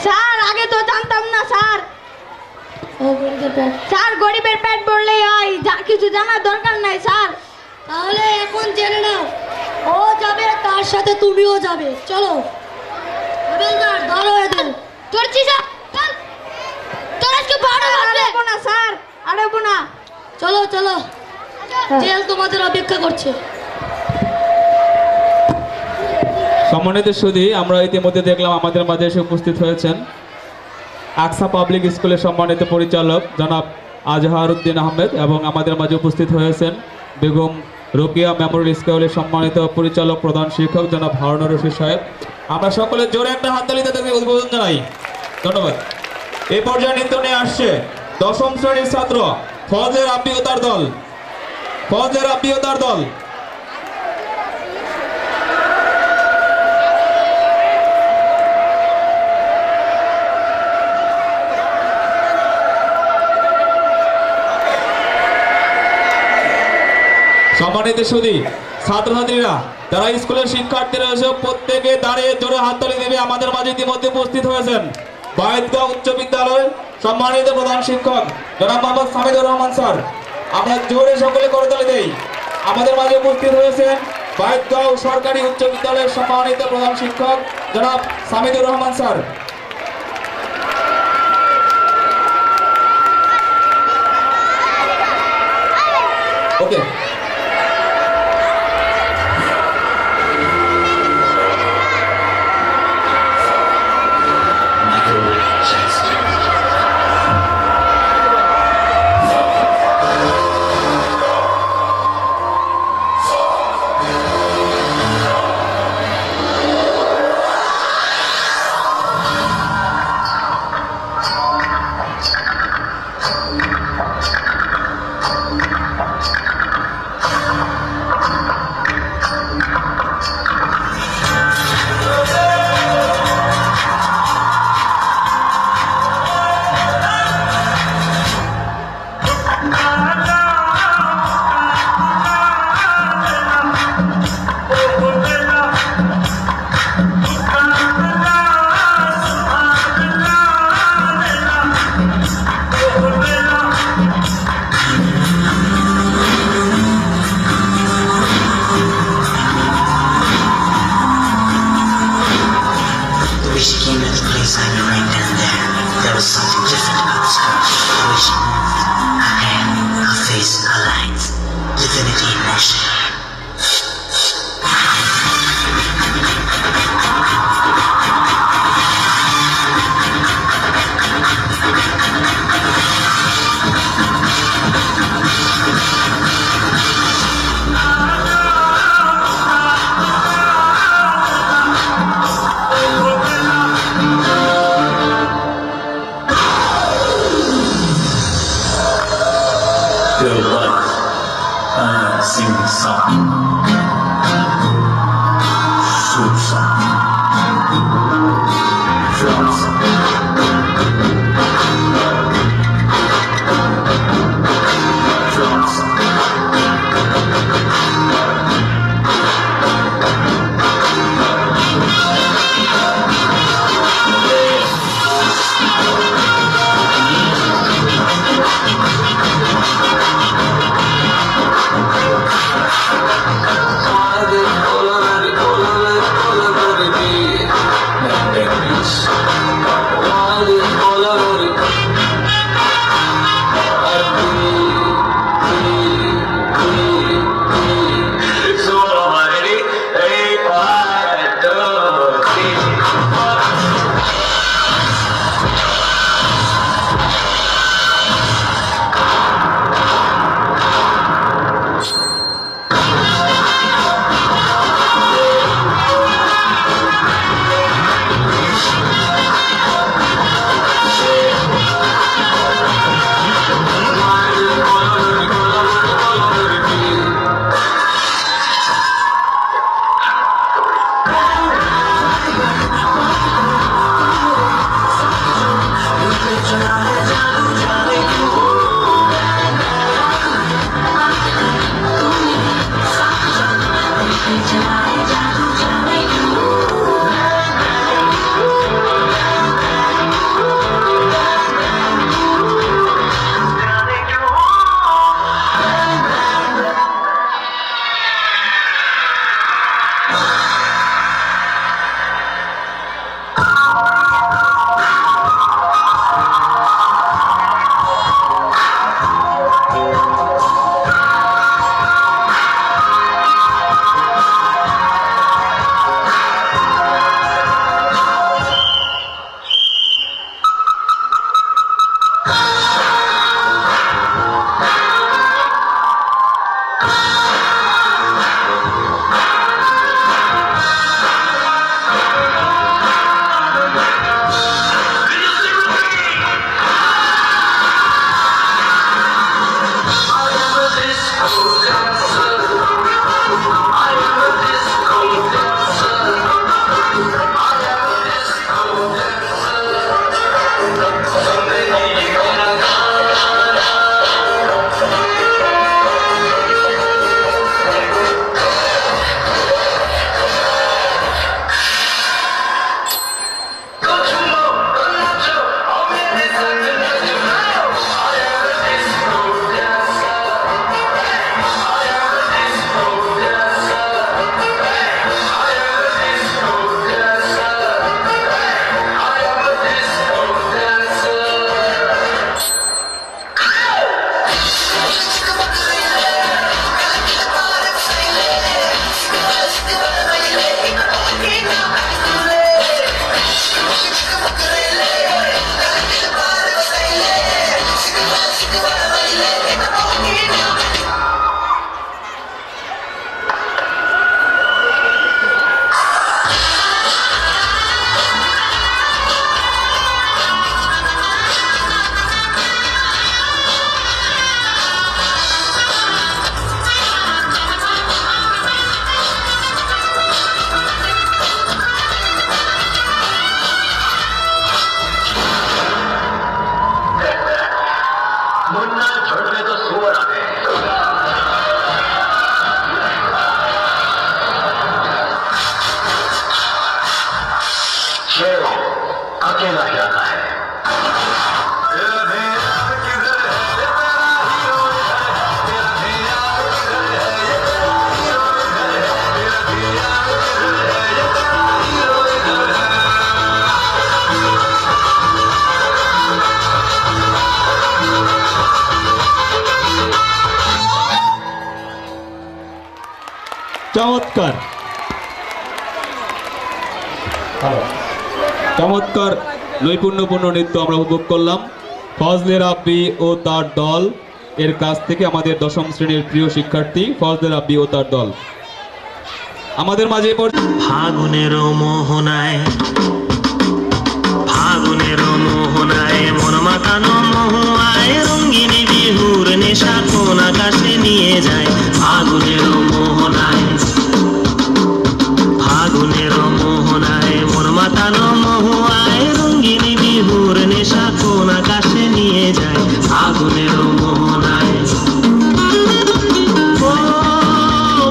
S5: স্যার আগে তো জানতাম না স্যার স্যার গরিবের পেট ভরলেই হয় কিছু জানার দরকার নাই স্যার
S6: তাহলে এখন জেনে নাও, ও যাবে তার সাথে তুমিও যাবে। চলো হাবিলদার, ধরো এদের।
S5: ধরছি স্যার চল তোর আজকে বড় হবে না স্যার আরে বোনা
S6: চলো চলো, জেল তোমাদের অপেক্ষা করছে।
S1: সম্মানিত সুধী, আমরা ইতিমধ্যে দেখলাম আমাদের মাঝে এসে উপস্থিত হয়েছেন আকসা পাবলিক স্কুলের সম্মানিত পরিচালক জনাব আজহার উদ্দিন আহমেদ, এবং আমাদের মাঝে উপস্থিত হয়েছেন বেগম রোকিয়া মেমোরিয়াল স্কুলের সম্মানিত পরিচালক প্রধান শিক্ষক জনাব হারুনুর রশিদ সাহেব। আমরা সকলে জোরে একটা হাততালি তাদেরকে উদ্বোধন জানাই। ধন্যবাদ। এই পর্যায়ে নৃত্য নিয়ে আসছে দশম শ্রেণীর ছাত্র ফজলের আব্বিয়তার দল। ফজলের আব্বিয়তার দল। সম্মানিত সুধী, ছাত্রছাত্রীরা যারা স্কুলের শিক্ষার্থী রয়েছে প্রত্যেকে দাঁড়িয়ে জোরে হাততালি দেবে। আমাদের মাঝে ইতিমধ্যে উপস্থিত হয়েছেন বায়েতগাঁও উচ্চ বিদ্যালয়ের সম্মানিত প্রধান শিক্ষক জনাব মোহাম্মদ সামিদুর রহমান স্যার। আমরা জোরে সকলে করতালি দেই। আমাদের মাঝে উপস্থিত হয়েছেন বায়েতগাঁও সরকারি উচ্চ বিদ্যালয়ের সম্মানিত প্রধান শিক্ষক জনাব সামিদুর রহমান স্যার। ওকে, চমৎকার চমৎকার নৈপুণ্যপূর্ণ নৃত্য আমরা উপভোগ করলাম ফজলে রাব্বি ও তার দল এর কাছ থেকে আমাদের দশম শ্রেণীর প্রিয় শিক্ষার্থী ফজলে রাব্বি ও তার দল আমাদের মাঝে
S7: ফাগুনের মোহনায় মন মাতানো মহুয়ায় রঙ্গিনী বিহুর নেশা কোন আকাশে নিয়ে যায় ফাগুনের নিয়ে যায় আগুনের মোহনায়। ও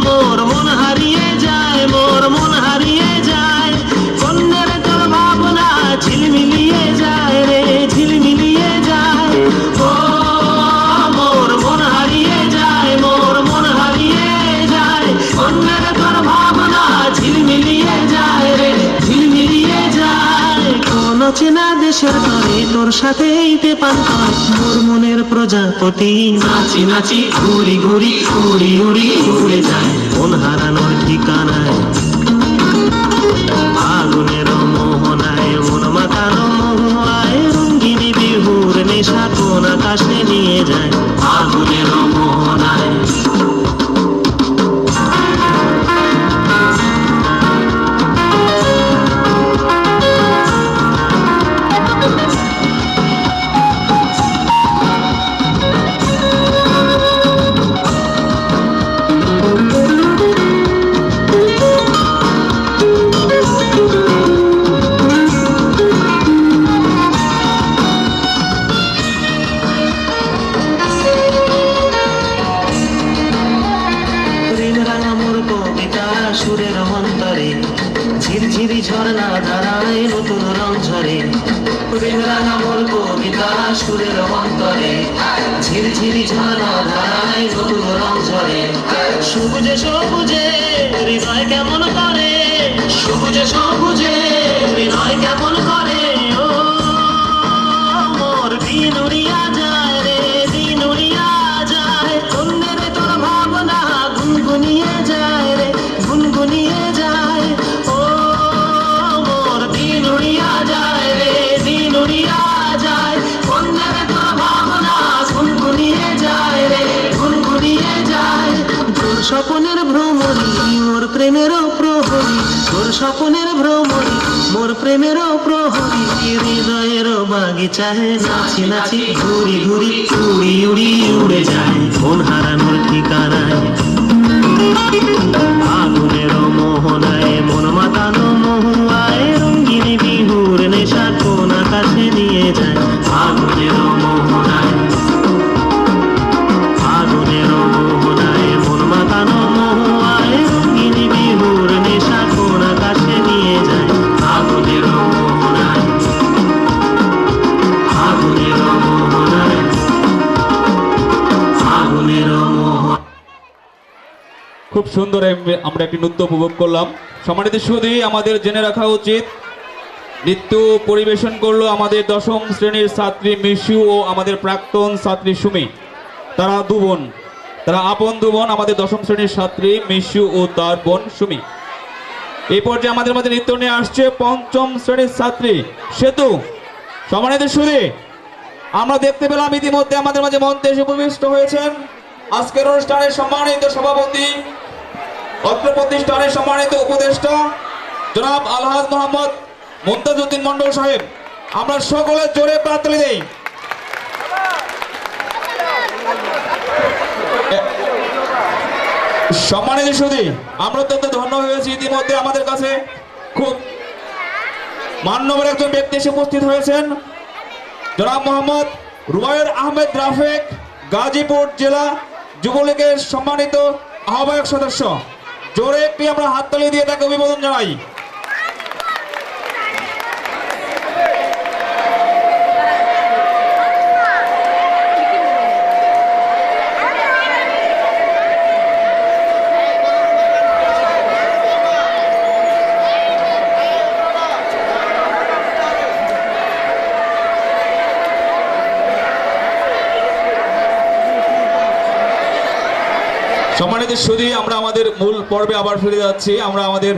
S7: মোর মন হারিয়ে যায়, মোর মন হারিয়ে যায়, কন্যার তোর ভাবনা ঝিলমিলিয়ে যায় রে, ঝিলমিলিয়ে যায়। ও মোর মন হারিয়ে যায়, মোর মন হারিয়ে যায়, কন্যার তোর ভাবনা ঝিলমিলিয়ে যায় রে, ঝিলমিলিয়ে যায়। কোন চেনা দেশের তরে তোর সাথে এইতে পান কর মোর মনের প্রজাপতি, নাচি নাচি ঘুরি ঘুরি উড়ি উড়ি উড়ে যায় মন হারানোর ঠিকানায়। আগুনের মোহনায় মন মাতানো মহুয়ায়, রঙ্গিনী বিহুর নেশা কোন আকাশে নিয়ে যায় আগুনের মোহনায়। সুরের অন্তরে ঝিরঝিরি ঝর্ণা ধারায় নতুন রং ঝরে, প্রেমরাঙা মোর কবিতা সুরের অন্তরে ঝিরঝিরি ঝর্ণা ধারায় নতুন রং ঝরে। সবুজে সবুজে হৃদয় কেমন করে, সবুজে সবুজে হৃদয় কেমন করে। ও মোর দিন উড়িয়া যায় রে, দিন উড়িয়া যায়, অন্যের তোর ভাবনা গুনগুনিয়ে যায় রে, গুনগুনিয়ে যায়। ও মোর দিন উড়িয়া যায় রে, দিন উড়িয়া যায়, অন্যের তোর ভাবনা গুনগুনিয়ে যায় রে, গুনগুনিয়ে যায়। তোর স্বপনের ভ্রমরি মোর প্রেমেরও প্রহরী, তোর স্বপনের ভ্রমরি মোর প্রেমেরও প্রহরী, হৃদয়ের বাগিচায় নাচি নাচি ঘুরি ঘুরি উড়ি উড়ি উড়ে যায় মন হারানোর ঠিকানায়। আগুনের মোহনায় মন মাতানো মহুয়ায়, রঙ্গিনী বিহুর নেশা কোন আকাশে নিয়ে যায় আগুনের মোহনায়। আগুনের মোহনায় মন মাতানো মহুয়ায়, রঙ্গিনী বিহুর নেশা কোন আকাশে নিয়ে যায় আগুনের মোহনায়। আগুনের মোহনায়, আগুনের মোহনায়।
S1: খুব সুন্দর আমরা একটি নৃত্য উপভোগ করলাম। সম্মানিত সুধী, আমাদের জেনে রাখা উচিত নৃত্য পরিবেশন করলো আমাদের দশম শ্রেণীর ছাত্রী মিশু ও আমাদের প্রাক্তন ছাত্রী সুমি। তারা দু বোন, তারা আপন দু বোন, আমাদের দশম শ্রেণীর ছাত্রী মিশু ও তার বোন সুমি। এই পর্যায়ে আমাদের মাঝে নৃত্য নিয়ে আসছে পঞ্চম শ্রেণীর ছাত্রী সেতু। সম্মানিত সুধী, আমরা দেখতে পেলাম ইতিমধ্যে আমাদের মাঝে মঞ্চে এসে উপবিষ্ট হয়েছেন আজকের অনুষ্ঠানের সম্মানিত সভাপতি, অত্র প্রতিষ্ঠানের সম্মানিত উপদেষ্টা জনাব আলহাজ মোহাম্মদ মুমতাজউদ্দিন মন্ডল সাহেব। আমরা সকলে জোরে প্রার্থনা দেই। সম্মানিত সুধী, আমরা অত্যন্ত ধন্য হয়েছি, ইতিমধ্যে আমাদের কাছে খুব মান্যবর একজন ব্যক্তি এসে উপস্থিত হয়েছেন, জনাব মোহাম্মদ রুবায়ের আহমেদ রাফেক, গাজীপুর জেলা যুবলীগের সম্মানিত আহ্বায়ক সদস্য। জোরে একটি আমরা হাততালি দিয়ে তাকে অভিবাদন জানাই। সম্মানিত সুধী, আমরা আমাদের মূল পর্বে আবার ফিরে যাচ্ছি। আমরা আমাদের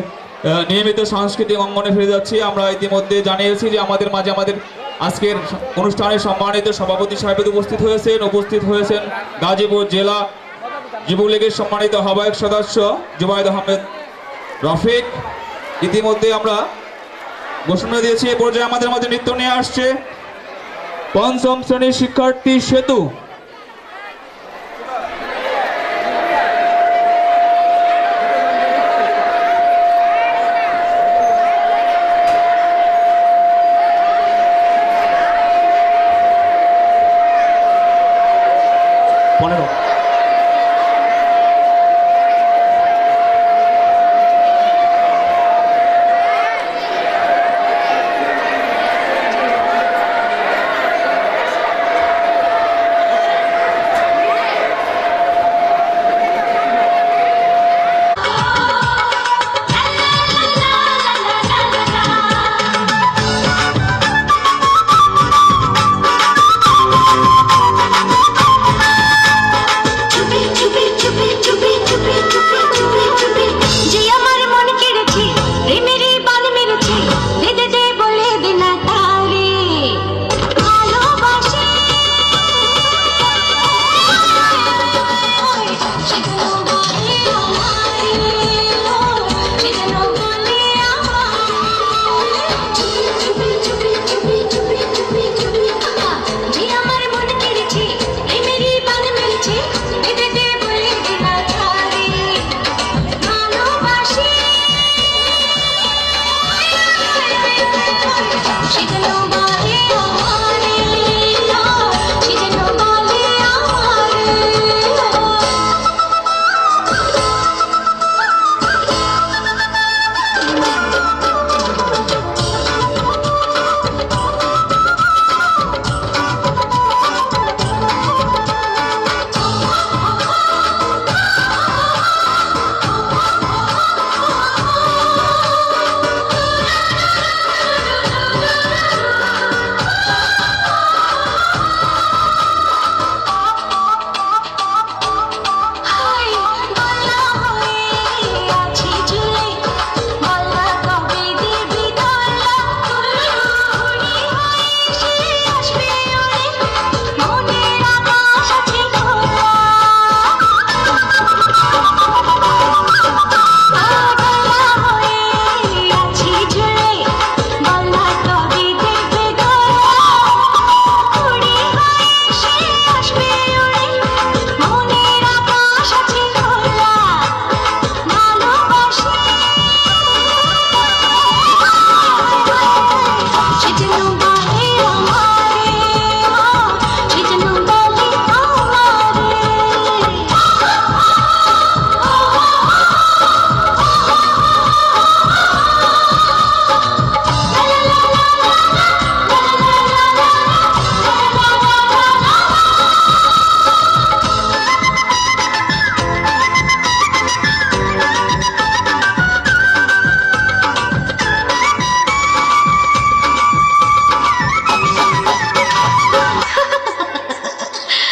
S1: নিয়মিত সাংস্কৃতিক অঙ্গনে ফিরে যাচ্ছি। আমরা ইতিমধ্যে জানিয়েছি যে আমাদের মাঝে আমাদের আজকের অনুষ্ঠানে সম্মানিত সভাপতি সাহেব উপস্থিত হয়েছেন গাজীপুর জেলা যুবলীগের সম্মানিত আহ্বায়ক সদস্য জুবায়েদ আহমেদ রফিক। ইতিমধ্যে আমরা ঘোষণা দিয়েছি এই পর্যায়ে আমাদের মাঝে নৃত্য নিয়ে আসছে পঞ্চম শ্রেণীর শিক্ষার্থী সেতু। 15।
S5: চুপি চুপি চুপি চুপি চুপি চুপি চুপি চুপি যে আমার মন কেড়েছে প্রেমেরই বান মেরেছে দে দে বলে দে না তারে ভালোবাসি সেজন্য বলে আমারে সেজন্য বলে আমারে চুপি চুপি চুপি চুপি চুপি চুপি যে আমার মন কেড়েছে প্রেমেরই বান মেরেছে দে দে বলে দে না তারে ভালোবাসি সেজন্য বলে আমারে সেজন্য বলে আমারে হাই গলা হয়ে আছি ঝুলে গলা কবে দিবি গলা উড়ি হয়ে সে আসবে ওরে মনের আকাশ আছে খোলা গলা হয়ে আছি ঝুলে গলা কবে দিবি গলা উড়ি হয়ে সে আসবে ওরে মনের আকাশ আছে খোলা ভালোবাসি সেজন্য বলে আমারে সেজন্য বলে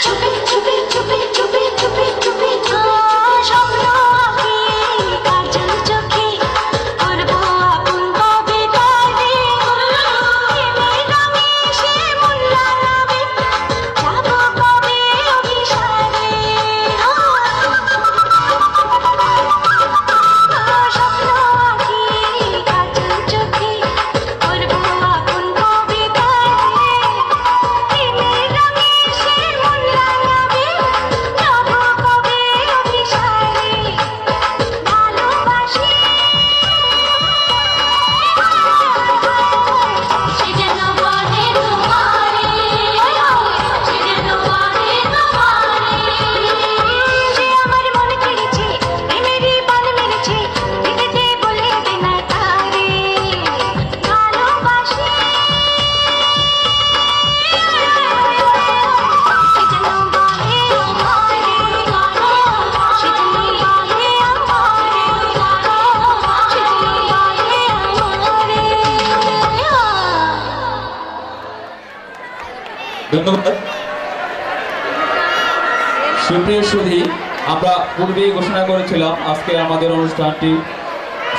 S5: চুপি চুপি চুপি চুপি চুপি চুপি স্বপ্ন আঁকি কাজল চোখে করবো আপন কবে তারে প্রেমের রঙে সে মন রাঙাবে যাবো কবে অভিসারে স্বপ্ন আঁকি কাজল চোখে করবো আপন কবে তারে প্রেমের রঙে সে মন রাঙাবে যাবো কবে অভিসারে ভালোবাসি সেজন্য বলে তোমারে সেজন্য বলে তোমারে যে আমার মন কেড়েছে প্রেমেরই বান মেরেছে দে দে বলে দে না তারে ভালোবাসি সেজন্য বলে আমারে সেজন্য বলে আমারে সেজন্য বলে আমারে
S1: ধন্যবাদ। সুপ্রিয় সুধী, আমরা পূর্বেই ঘোষণা করেছিলাম আজকে আমাদের অনুষ্ঠানটি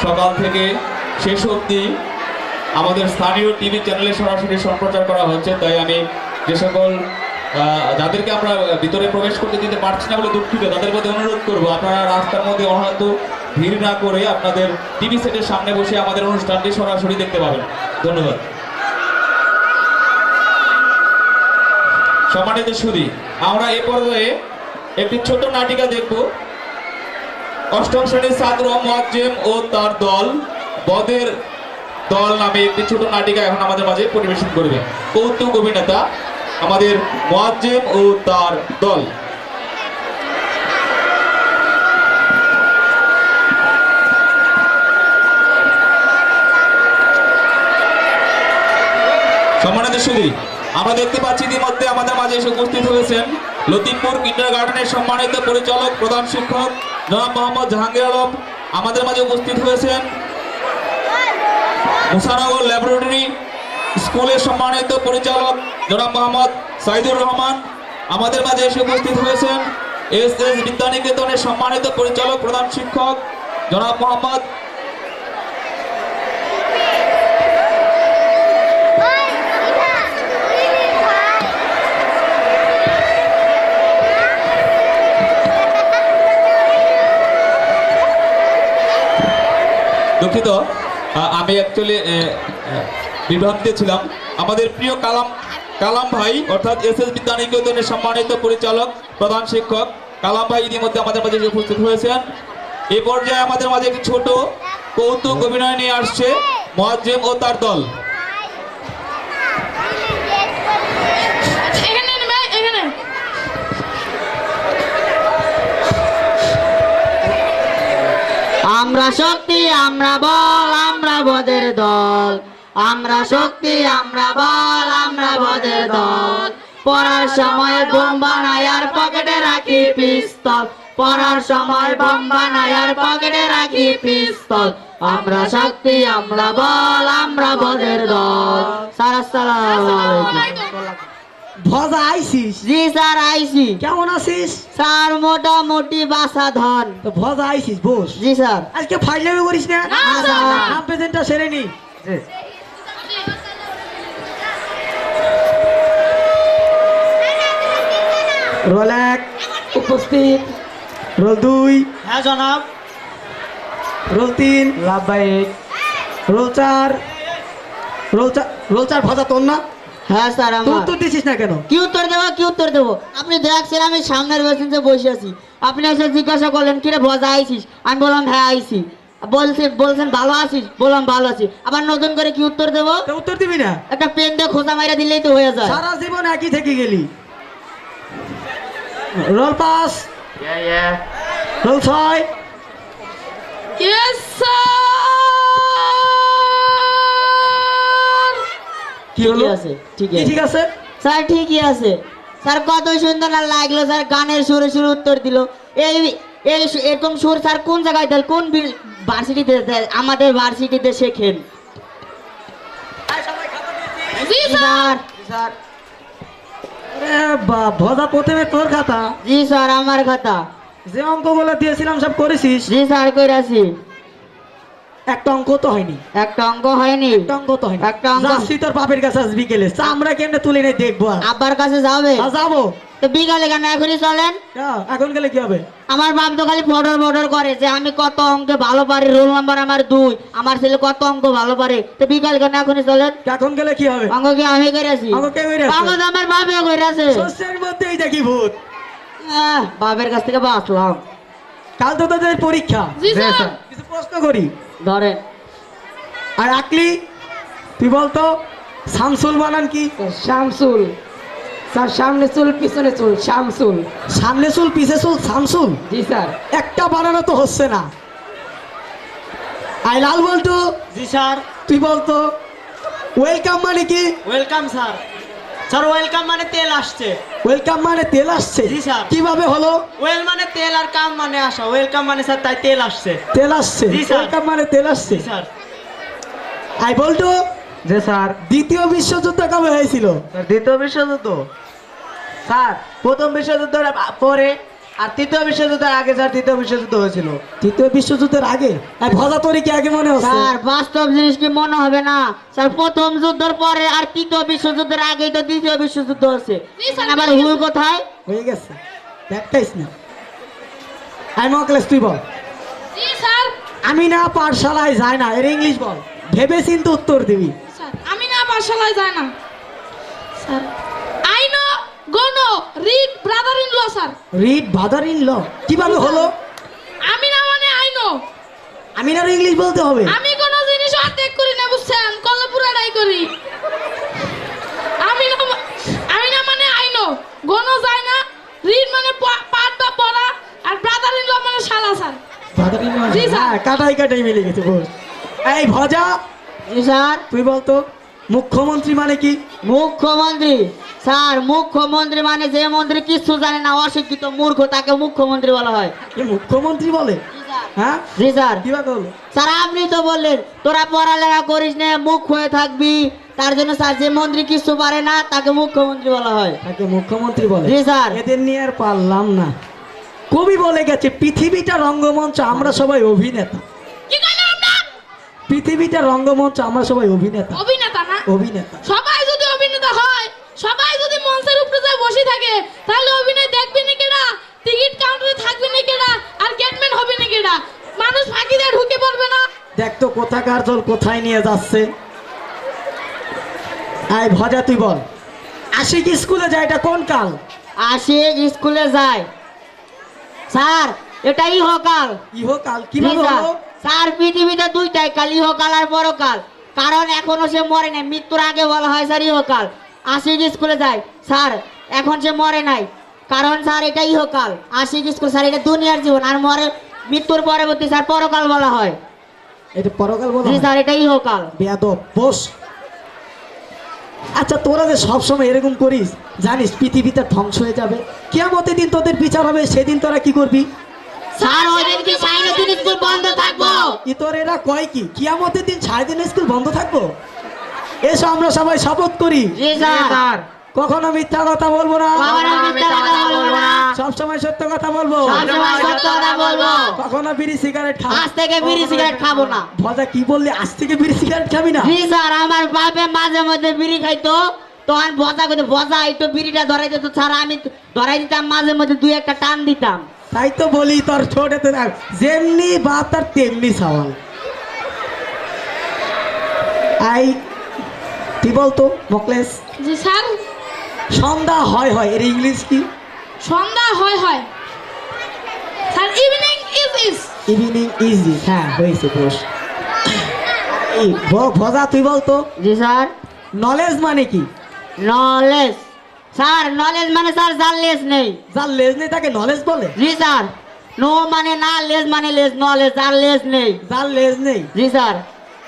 S1: সকাল থেকে শেষ অবধি আমাদের স্থানীয় টিভি চ্যানেলে সরাসরি সম্প্রচার করা হচ্ছে। তাই আমি যে সকল যাদেরকে আমরা ভিতরে প্রবেশ করতে দিতে পারছি না বলে দুঃখিত, তাদের মধ্যে অনুরোধ করব আপনারা রাস্তার মধ্যে অনন্ত ভিড় না করে আপনাদের টিভি সেটের সামনে বসে আমাদের অনুষ্ঠানটি সরাসরি দেখতে পাবেন। ধন্যবাদ। সম্মানিত সুধী, আমরা এ পর্যায়ে একটি ছোট নাটিকা দেখব। অষ্টম শ্রেণীর ছাত্র মুয়াজ্জেম ও তার দল বদের দল নামে একটি ছোট নাটিকা এখন আমাদের মাঝে পরিবেশন করবে কৌতুক অভিনেতা আমাদের মুয়াজ্জেম ও তার দল। সম্মানিত সুধী, আমরা দেখতে পাচ্ছি ইতিমধ্যে আমাদের মাঝে এসে উপস্থিত হয়েছেন লতিফপুর কিন্ডারগার্টেনের সম্মানিত পরিচালক প্রধান শিক্ষক জনাব মোহাম্মদ জাহাঙ্গীর আলম। আমাদের মাঝে উপস্থিত হয়েছেন মুসানগর ল্যাবরেটরি স্কুলের সম্মানিত পরিচালক জনাব মোহাম্মদ সাইদুর রহমান। আমাদের মাঝে এসে উপস্থিত হয়েছেন এস বিদ্যানিকেতনের সম্মানিত পরিচালক প্রধান শিক্ষক জনাব মোহাম্মদ দুঃখিত, আমি অ্যাকচুয়ালি বিভ্রান্তিতে ছিলাম। আমাদের প্রিয় কালাম ভাই অর্থাৎ এস বিদ্যানিকেতনের সম্মানিত পরিচালক প্রধান শিক্ষক কালাম ভাই ইতিমধ্যে আমাদের মাঝে এসে উপস্থিত হয়েছেন। এই পর্যায়ে আমাদের মাঝে একটি ছোট কৌতুক অভিনয় নিয়ে আসছে মুয়াজ্জেম ও তার দল।
S8: আমরা শক্তি আমরা বল আমরা বদের দল, আমরা শক্তি আমরা বল আমরা বদের দল। পড়ার সময় বোম বানাই আর পকেটে রাখি পিস্তল, পড়ার সময় বোম বানাই আর পকেটে রাখি পিস্তল। আমরা শক্তি আমরা বল আমরা বদের দল। স্যার আসসালামু আলাইকুম।
S9: ভজা আইসিস?
S8: জি স্যার আইসি।
S9: কেমন আছিস?
S8: স্যার মোটামুটি বাসা ধন।
S9: তো ভজা আইসিস, বস।
S8: জি স্যার।
S9: আজকে ফাইজলামি করিস না?
S8: না, স্যার।
S9: নাম প্রেজেন্টটা সেরে নি। রোল 1 উপস্থিত, রোল 2,
S8: হ্যাঁ জনাব।
S9: রোল 3,
S8: লাভবাহিক।
S9: রোল 4, রোল 4 ভজা তোর না?
S8: হ্যাঁ স্যার
S9: তুই
S8: আমার।
S9: উত্তর দিছিস না কেন?
S8: কি উত্তর দেবো কি উত্তর দেবো? আপনি দেখছেন আমি সামনের বেসিনতে বসে আছি, আপনি এসে জিজ্ঞাসা করলেন কিরে ভজা আইছিস, আমি বললাম হ্যাঁ আইছি। বলছেন ভালো আছিস, বললাম ভালো আছি। আবার নতুন করে কি উত্তর দেবো?
S9: তো উত্তর দিবি না?
S8: একটা পেন দিয়ে খোঁচা মাইরা দিলেই তো হয়ে যায়।
S9: সারা জীবন একই থেকে গেলি। রোল 5, রোল 6, কি হলো?
S8: ঠিকই আছে
S9: কি
S8: ঠিক
S9: ঠিক আছে?
S8: স্যার ঠিকই আছে স্যার। কত সুন্দর না লাগলো স্যার, গানের সুরে সুরে উত্তর দিল। এই এরকম সুর স্যার কোন জায়গায় দেয়, কোন ভার্সিটিতে দেয়? আমাদের ভার্সিটিতে শেখেন। জি স্যার।
S9: এ বাপ, ভজা প্রথমে তোর খাতা,
S8: জি স্যার আমার খাতা।
S9: যে অঙ্কগুলো দিয়েছিলাম সব করেছিস?
S8: জি স্যার কইরাছি।
S9: একটা অঙ্ক তো হয়নি।
S8: একটা অঙ্ক হয়নি।
S9: একটা অঙ্ক তো হয়নি।
S8: একটা অঙ্ক।
S9: যাচ্ছি তোর বাপের কাছে আজ বিকেলে, আমরা কেমনে তুলে নেই দেখবো। আর
S8: আব্বার কাছে যাবে?
S9: যাবো।
S8: তো বিকালে কেন এখনই চলেন?
S9: এখন গেলে কি হবে?
S8: আমার বাপ তো খালি ফটর করে যে আমি কত অঙ্কে ভালো পারি, রোল নাম্বার আমার 2, আমার ছেলে কত অঙ্ক ভালো পারে। তো বিকাল কেন এখনই চলেন?
S9: এখন গেলে কি হবে?
S8: অঙ্ক কি আমি করেছি?
S9: অঙ্ক কে কইরাছে?
S8: অঙ্ক তো আমার বাপে করেছে।
S9: শস্যের মধ্যেই দেখি ভূত।
S8: বাপের কাছ থেকে বাঁচলাম।
S9: কাল তো তোদের পরীক্ষা। কিছু প্রশ্ন করি,
S8: ধরেন।
S9: আর আকলি তুই বলতো শামসুল বানান কি?
S10: শামসুল স্যার, সামনে চুল পিছনে চুল, শামসুল।
S9: সামনে চুল পিছে চুল, শামসুল?
S10: জি স্যার।
S9: একটা বানানো তো হচ্ছে না। আই লাল বলতো?
S8: জি স্যার।
S9: তুই বলতো ওয়েলকাম মানে কি?
S8: Welcome sir. স্যার ওয়েলকাম মানে তেল আসছে।
S9: ওয়েলকাম মানে তেল আসছে?
S8: জি স্যার।
S9: কিভাবে হলো?
S8: ওয়েল মানে তেল আর কাম মানে আসা, ওয়েলকাম মানে স্যার তাই তেল আসছে।
S9: তেল আসছে?
S8: জি স্যার।
S9: ওয়েলকাম মানে তেল আসছে।
S8: জি স্যার।
S9: আই বলতো
S10: জি স্যার।
S9: দ্বিতীয় বিশ্বযুদ্ধ কবে হয়েছিল?
S10: দ্বিতীয় বিশ্বযুদ্ধ স্যার প্রথম বিশ্বযুদ্ধের পরে, আর তৃতীয় বিশ্বযুদ্ধের আগে স্যার তৃতীয় বিশ্বযুদ্ধ হয়েছিল।
S9: তৃতীয় বিশ্বযুদ্ধের আগে? ভজা তোর কি আগে মনে হচ্ছে?
S8: স্যার বাস্তব জিনিস কি মনে হবে না? স্যার প্রথম যুদ্ধের পরে আর তৃতীয় বিশ্বযুদ্ধের আগেই তো দ্বিতীয় বিশ্বযুদ্ধ হচ্ছে। আবার ভুল কোথায়?
S9: হয়ে গেছে, দেখতেইস না। আই মকলেস তুই বল।
S5: জি স্যার।
S9: আমি না পাঠশালায় যাই না, এর ইংলিশ বল, ভেবে চিন্তে উত্তর দিবি।
S5: স্যার আমি না পাঠশালায় যাই না sir. I no go no read brother in law sir.
S9: Read father in law কিভাবে হলো?
S5: আমি না মানে আই নো।
S9: আমি না ইংলিশ বলতে হবে?
S5: আমি কোনো জিনিস অর্ধেক করি না বুঝছেন, করলে পুরাটাই করি। আমি না মানে আই নো, গো নো যায় না, রিড মানে পাঠ বা পড়া, আর ব্রাদার ইন ল মানে শালা স্যার।
S9: Father in law?
S5: জি স্যার।
S9: কাটাই কাটাই মিলে গেছে, বল। এই ভজা
S8: জি স্যার।
S9: তুই বলতো মুখ্যমন্ত্রী মানে কি?
S8: মুখ্যমন্ত্রী স্যার, মুখ্যমন্ত্রী মানে যে মন্ত্রী কিছু জানে না, অশিক্ষিত মূর্খ, তাকে মুখ্যমন্ত্রী বলা হয়।
S9: এ মুখ্যমন্ত্রী বলে? হ্যাঁ
S8: জি স্যার।
S9: কি কথা বলো?
S8: স্যার আপনি তো বললেন তোরা পড়ালেখা করিস না, মুখ হয়ে থাকবি, তার জন্য স্যার যে মন্ত্রী কিছু পারে না তাকে মুখ্যমন্ত্রী বলা হয়।
S9: তাকে মুখ্যমন্ত্রী বলে?
S8: জি স্যার।
S9: এদের নিয়ে আর পারলাম না। কবি বলে গেছে পৃথিবীটা রঙ্গমঞ্চ, আমরা সবাই অভিনেতা।
S5: কি কইলাম আমরা?
S9: পৃথিবীটা রঙ্গমঞ্চ, আমরা সবাই অভিনেতা।
S5: অভিনেতা না?
S9: অভিনেতা।
S5: সবাই যদি অভিনেতা হয়, সবাই যদি মঞ্চের উপরে যায় বসে থাকে, তাহলে অভিনয় দেখবে না কেডা? টিকিট কাউন্টারে থাকবে না কেডা? আর গেটম্যান হবে না কেডা? মানুষ ফাঁকি দিয়ে ঢুকে পড়বে না?
S9: দেখ তো কোথাকার জল কোথায় নিয়ে যাচ্ছে। আয় ভজা তুই বল, আশিক স্কুলে যায় এটা কোন কাল?
S8: আশিক স্কুলে যায় স্যার, এটা ইহকাল।
S9: ইহকাল
S8: জি
S9: কিভাবে
S8: স্যার।
S9: হলো?
S8: স্যার পৃথিবীতে দুইটাই কাল, ইহকাল আর পরকাল। কারণ এখনো সে মরে নাই, মৃত্যুর আগে বলা হয় স্যার ইহকাল। আশিক স্কুলে যায় স্যার, এখন সে মরে নাই, কারণ স্যার এটা ইহকাল। আশিক স্কুল স্যার এটা দুনিয়ার জীবন, আর মরে মৃত্যুর পরবর্তী স্যার পরকাল বলা হয়।
S9: এটা পরকাল বলা
S8: জি
S9: হয়?
S8: স্যার, এটা ইহকাল।
S9: বেয়াদব বস। আচ্ছা তোরা যে সবসময় এরকম করিস, জানিস পৃথিবীটা ধ্বংস হয়ে যাবে, কিয়ামতের দিন তোদের বিচার হবে, সেদিন তোরা কি করবি?
S8: স্যার ওই দিন কি সাইনদিন স্কুল বন্ধ থাকবো?
S9: ইতরেরা কয় কি কিয়ামতের দিন 6 দিন স্কুল বন্ধ থাকবো? এসো আমরা সবাই শপথ করি
S8: জি স্যার।
S9: কখনো মিথ্যা কথা বলবো না,
S8: কখনো মিথ্যা কথা বলবো না,
S9: সবসময় সত্য কথা বলবো,
S8: সবসময় সত্য কথা বলবো,
S9: কখনো বিড়ি সিগারেট খাবো।
S8: আজ থেকে বিড়ি সিগারেট খাবো না।
S9: ভজা কি বললি, আজ থেকে বিড়ি সিগারেট খাবি না?
S8: জি স্যার, আমার বাপে মাঝে মধ্যে বিড়ি খাইতো, তখন ভজা করতে ভজা একটু বিড়িটা ধরাই দিত স্যার, আমি ধরাই দিতাম, মাঝে মধ্যে দুই একটা টান দিতাম।
S9: তাই তো বলি তোর ছোটতে যেমনি বাপ তার তেমনি সওয়াল। আই তুই বলতো মকলেস,
S5: জি স্যার।
S9: সন্ধ্যা হয় হয় এর ইংলিশ কি?
S5: সন্ধ্যা হয় হয় sir, evening is.
S9: Evening easy. হ্যাঁ হয়েছে বস। এই ভজা তুই বলতো
S8: জি স্যার।
S9: নলেজ মানে কি?
S8: নলেজ স্যার, নলেজ মানে স্যার যার লেজ নেই।
S9: যার লেজ নেই তাকে নলেজ বলে?
S8: জি স্যার। নো মানে না, লেজ মানে লেজ, নলেজ যার লেজ নেই।
S9: যার লেজ নেই?
S8: জি স্যার।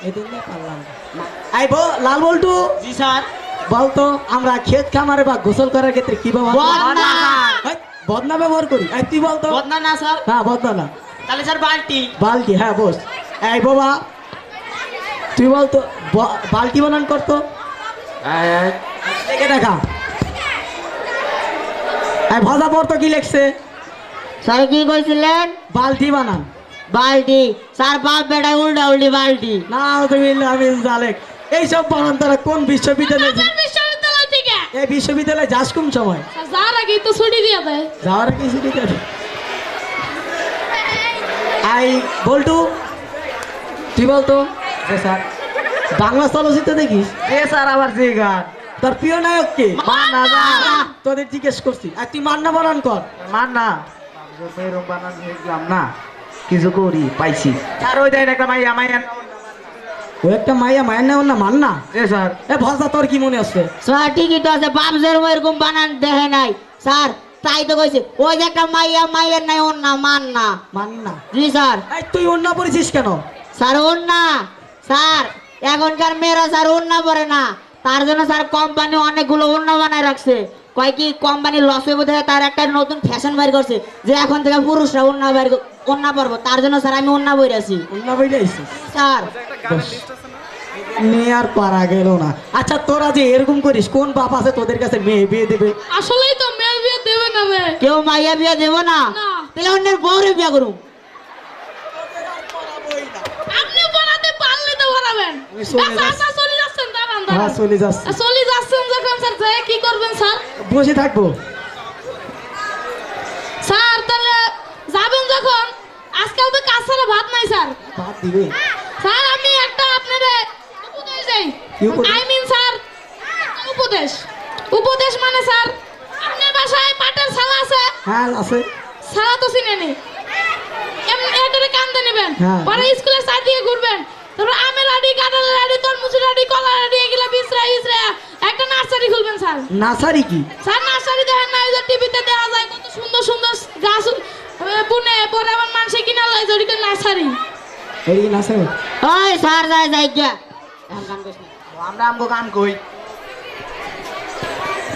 S9: এদের নিয়ে পারলাম না। I Lal Boltu
S10: G sir.
S9: বলতো আমরা ক্ষেত খামারে বা গোসল করার ক্ষেত্রে কি ব্যবহার করি?
S8: বদনা।
S9: এই, বদনা ব্যবহার করি। এই তুই বলতো।
S10: বদনা না স্যার?
S9: হ্যাঁ বদনা না।
S10: তাহলে স্যার বালতি।
S9: বালতি। হ্যাঁ বস। এই বাবা তুই বলতো বালতি বানান করতো? দেখে দেখা। এই ভজা পড়তো কি লেখছে?
S8: স্যার কি কইছিলেন?
S9: বালতি বানান।
S8: বালতি। স্যার বাপ বেটা উল্টা উল্টি বালতি।
S9: না তুমি আমি জালেক এইসব বানান তারা কোন বিশ্ববিদ্যালয়ে?
S5: বিশ্ববিদ্যালয় থেকে।
S9: এই বিশ্ববিদ্যালয়ে যাস কোন সময়?
S5: স্যার যার আগে তো ছুটি দিয়ে দেয়।
S9: যাওয়ার কি ছুটি দেবে? আই বল্টু তুই বলতো।
S10: স্যার।
S9: বাংলা চলচ্চিত্র দেখিস?
S10: স্যার আবার যে গান।
S9: তোর প্রিয় নায়ক কে?
S10: মান্না দা।
S9: তোদের জিজ্ঞেস করছি, আর তুই মান্না বানান কর।
S10: মান্না মেরুম বানান দেখলাম না, কিছু করি পাইছি স্যার। ওই দেন একটা মাইয়া মাইয়া।
S9: ও একটা মাইয়া, মায়ের নাম না মান্না?
S10: স্যার।
S9: এ ভজা তোর কি মনে আছে?
S8: স্যার ঠিকই তো আছে, বাপ যেরকম এরকম বানান দেখে নাই স্যার, তাই তো কইছে। ওই যে একটা মাইয়া, মাইয়ের নাই ওর না মান্না।
S9: মান্না?
S8: জি স্যার।
S9: এই তুই অন্য পড়েছিস কেন?
S8: স্যার ওর না স্যার, এখনকার মেয়েরা স্যার ওড়না পরে না, তার জন্য স্যার কোম্পানি অনেকগুলো ওড়না বানায় রাখছে। কয় কি কোম্পানি লস হয়ে বোধ হয়, তার একটা নতুন ফ্যাশন বের করছে যে এখন থেকে পুরুষরা ওড়না পরবো, তার জন্য স্যার আমি ওড়না বই আছি।
S9: অন্য বইলে আইছিস
S8: স্যার।
S9: মেয়ে আর পারা গেল না। আচ্ছা তোরা যে এরকম করিস, কোন বাপ আছে তোদের কাছে মেয়ে বিয়ে দেবে?
S5: আসলেই তো মেয়ে বিয়ে দেবে না রে।
S8: কেউ মাইয়া বিয়া দেব না,
S5: না।
S8: তাহলে অন্যের বউরে বিয়া করুম।
S5: আপনি বানাতে পারলে তো বানাবেন।
S9: আমি চলে
S5: আচ্ছা, আচ্ছা, চলে যাচ্ছেন, দাঁড়ান,
S9: হ্যাঁ
S5: দাঁড়ান।
S9: চলে যাচ্ছে।
S5: চলে যাচ্ছেন যখন স্যার, যাই কি করবেন স্যার?
S9: বসে থাকবো।
S5: স্যার তাহলে যাবেন যখন, আজকাল তো কাজ ছাড়া ভাত নাই স্যার।
S9: ভাত দিবে?
S5: স্যার আমি একটা আপনারে উপদেশ দেই।
S9: কি উপদেশ?
S5: আই মিন স্যার, উপদেশ। উপদেশ মানে স্যার, আপনার বাসায় পাটের ছালা আছে?
S9: হ্যাঁ আছে।
S5: ছালা তো চিনেনি, এমনি এটারে কান্দে নেবেন,
S9: হ্যাঁ।
S5: পরে স্কুলের চারদিকে ঘুরবেন, তারপর আমের আড়ি, কাঁঠালের আড়ি, তরমুজের আড়ি, কলার আড়ি, এগুলা বিছরা একটা নার্সারি খুলবেন স্যার।
S9: নার্সারি কি?
S5: স্যার নার্সারি দেখেন না, এই যে টিভিতে দেখা যায় কত সুন্দর সুন্দর গাছ বুনে, পরে আবার মানুষে কিনা লয়, জড়িত নার্সারি।
S9: এই নার্সারি?
S8: ওই স্যার যায় যাই গিয়া এখন গান কইস না।
S10: আমরা আমগো কাম কই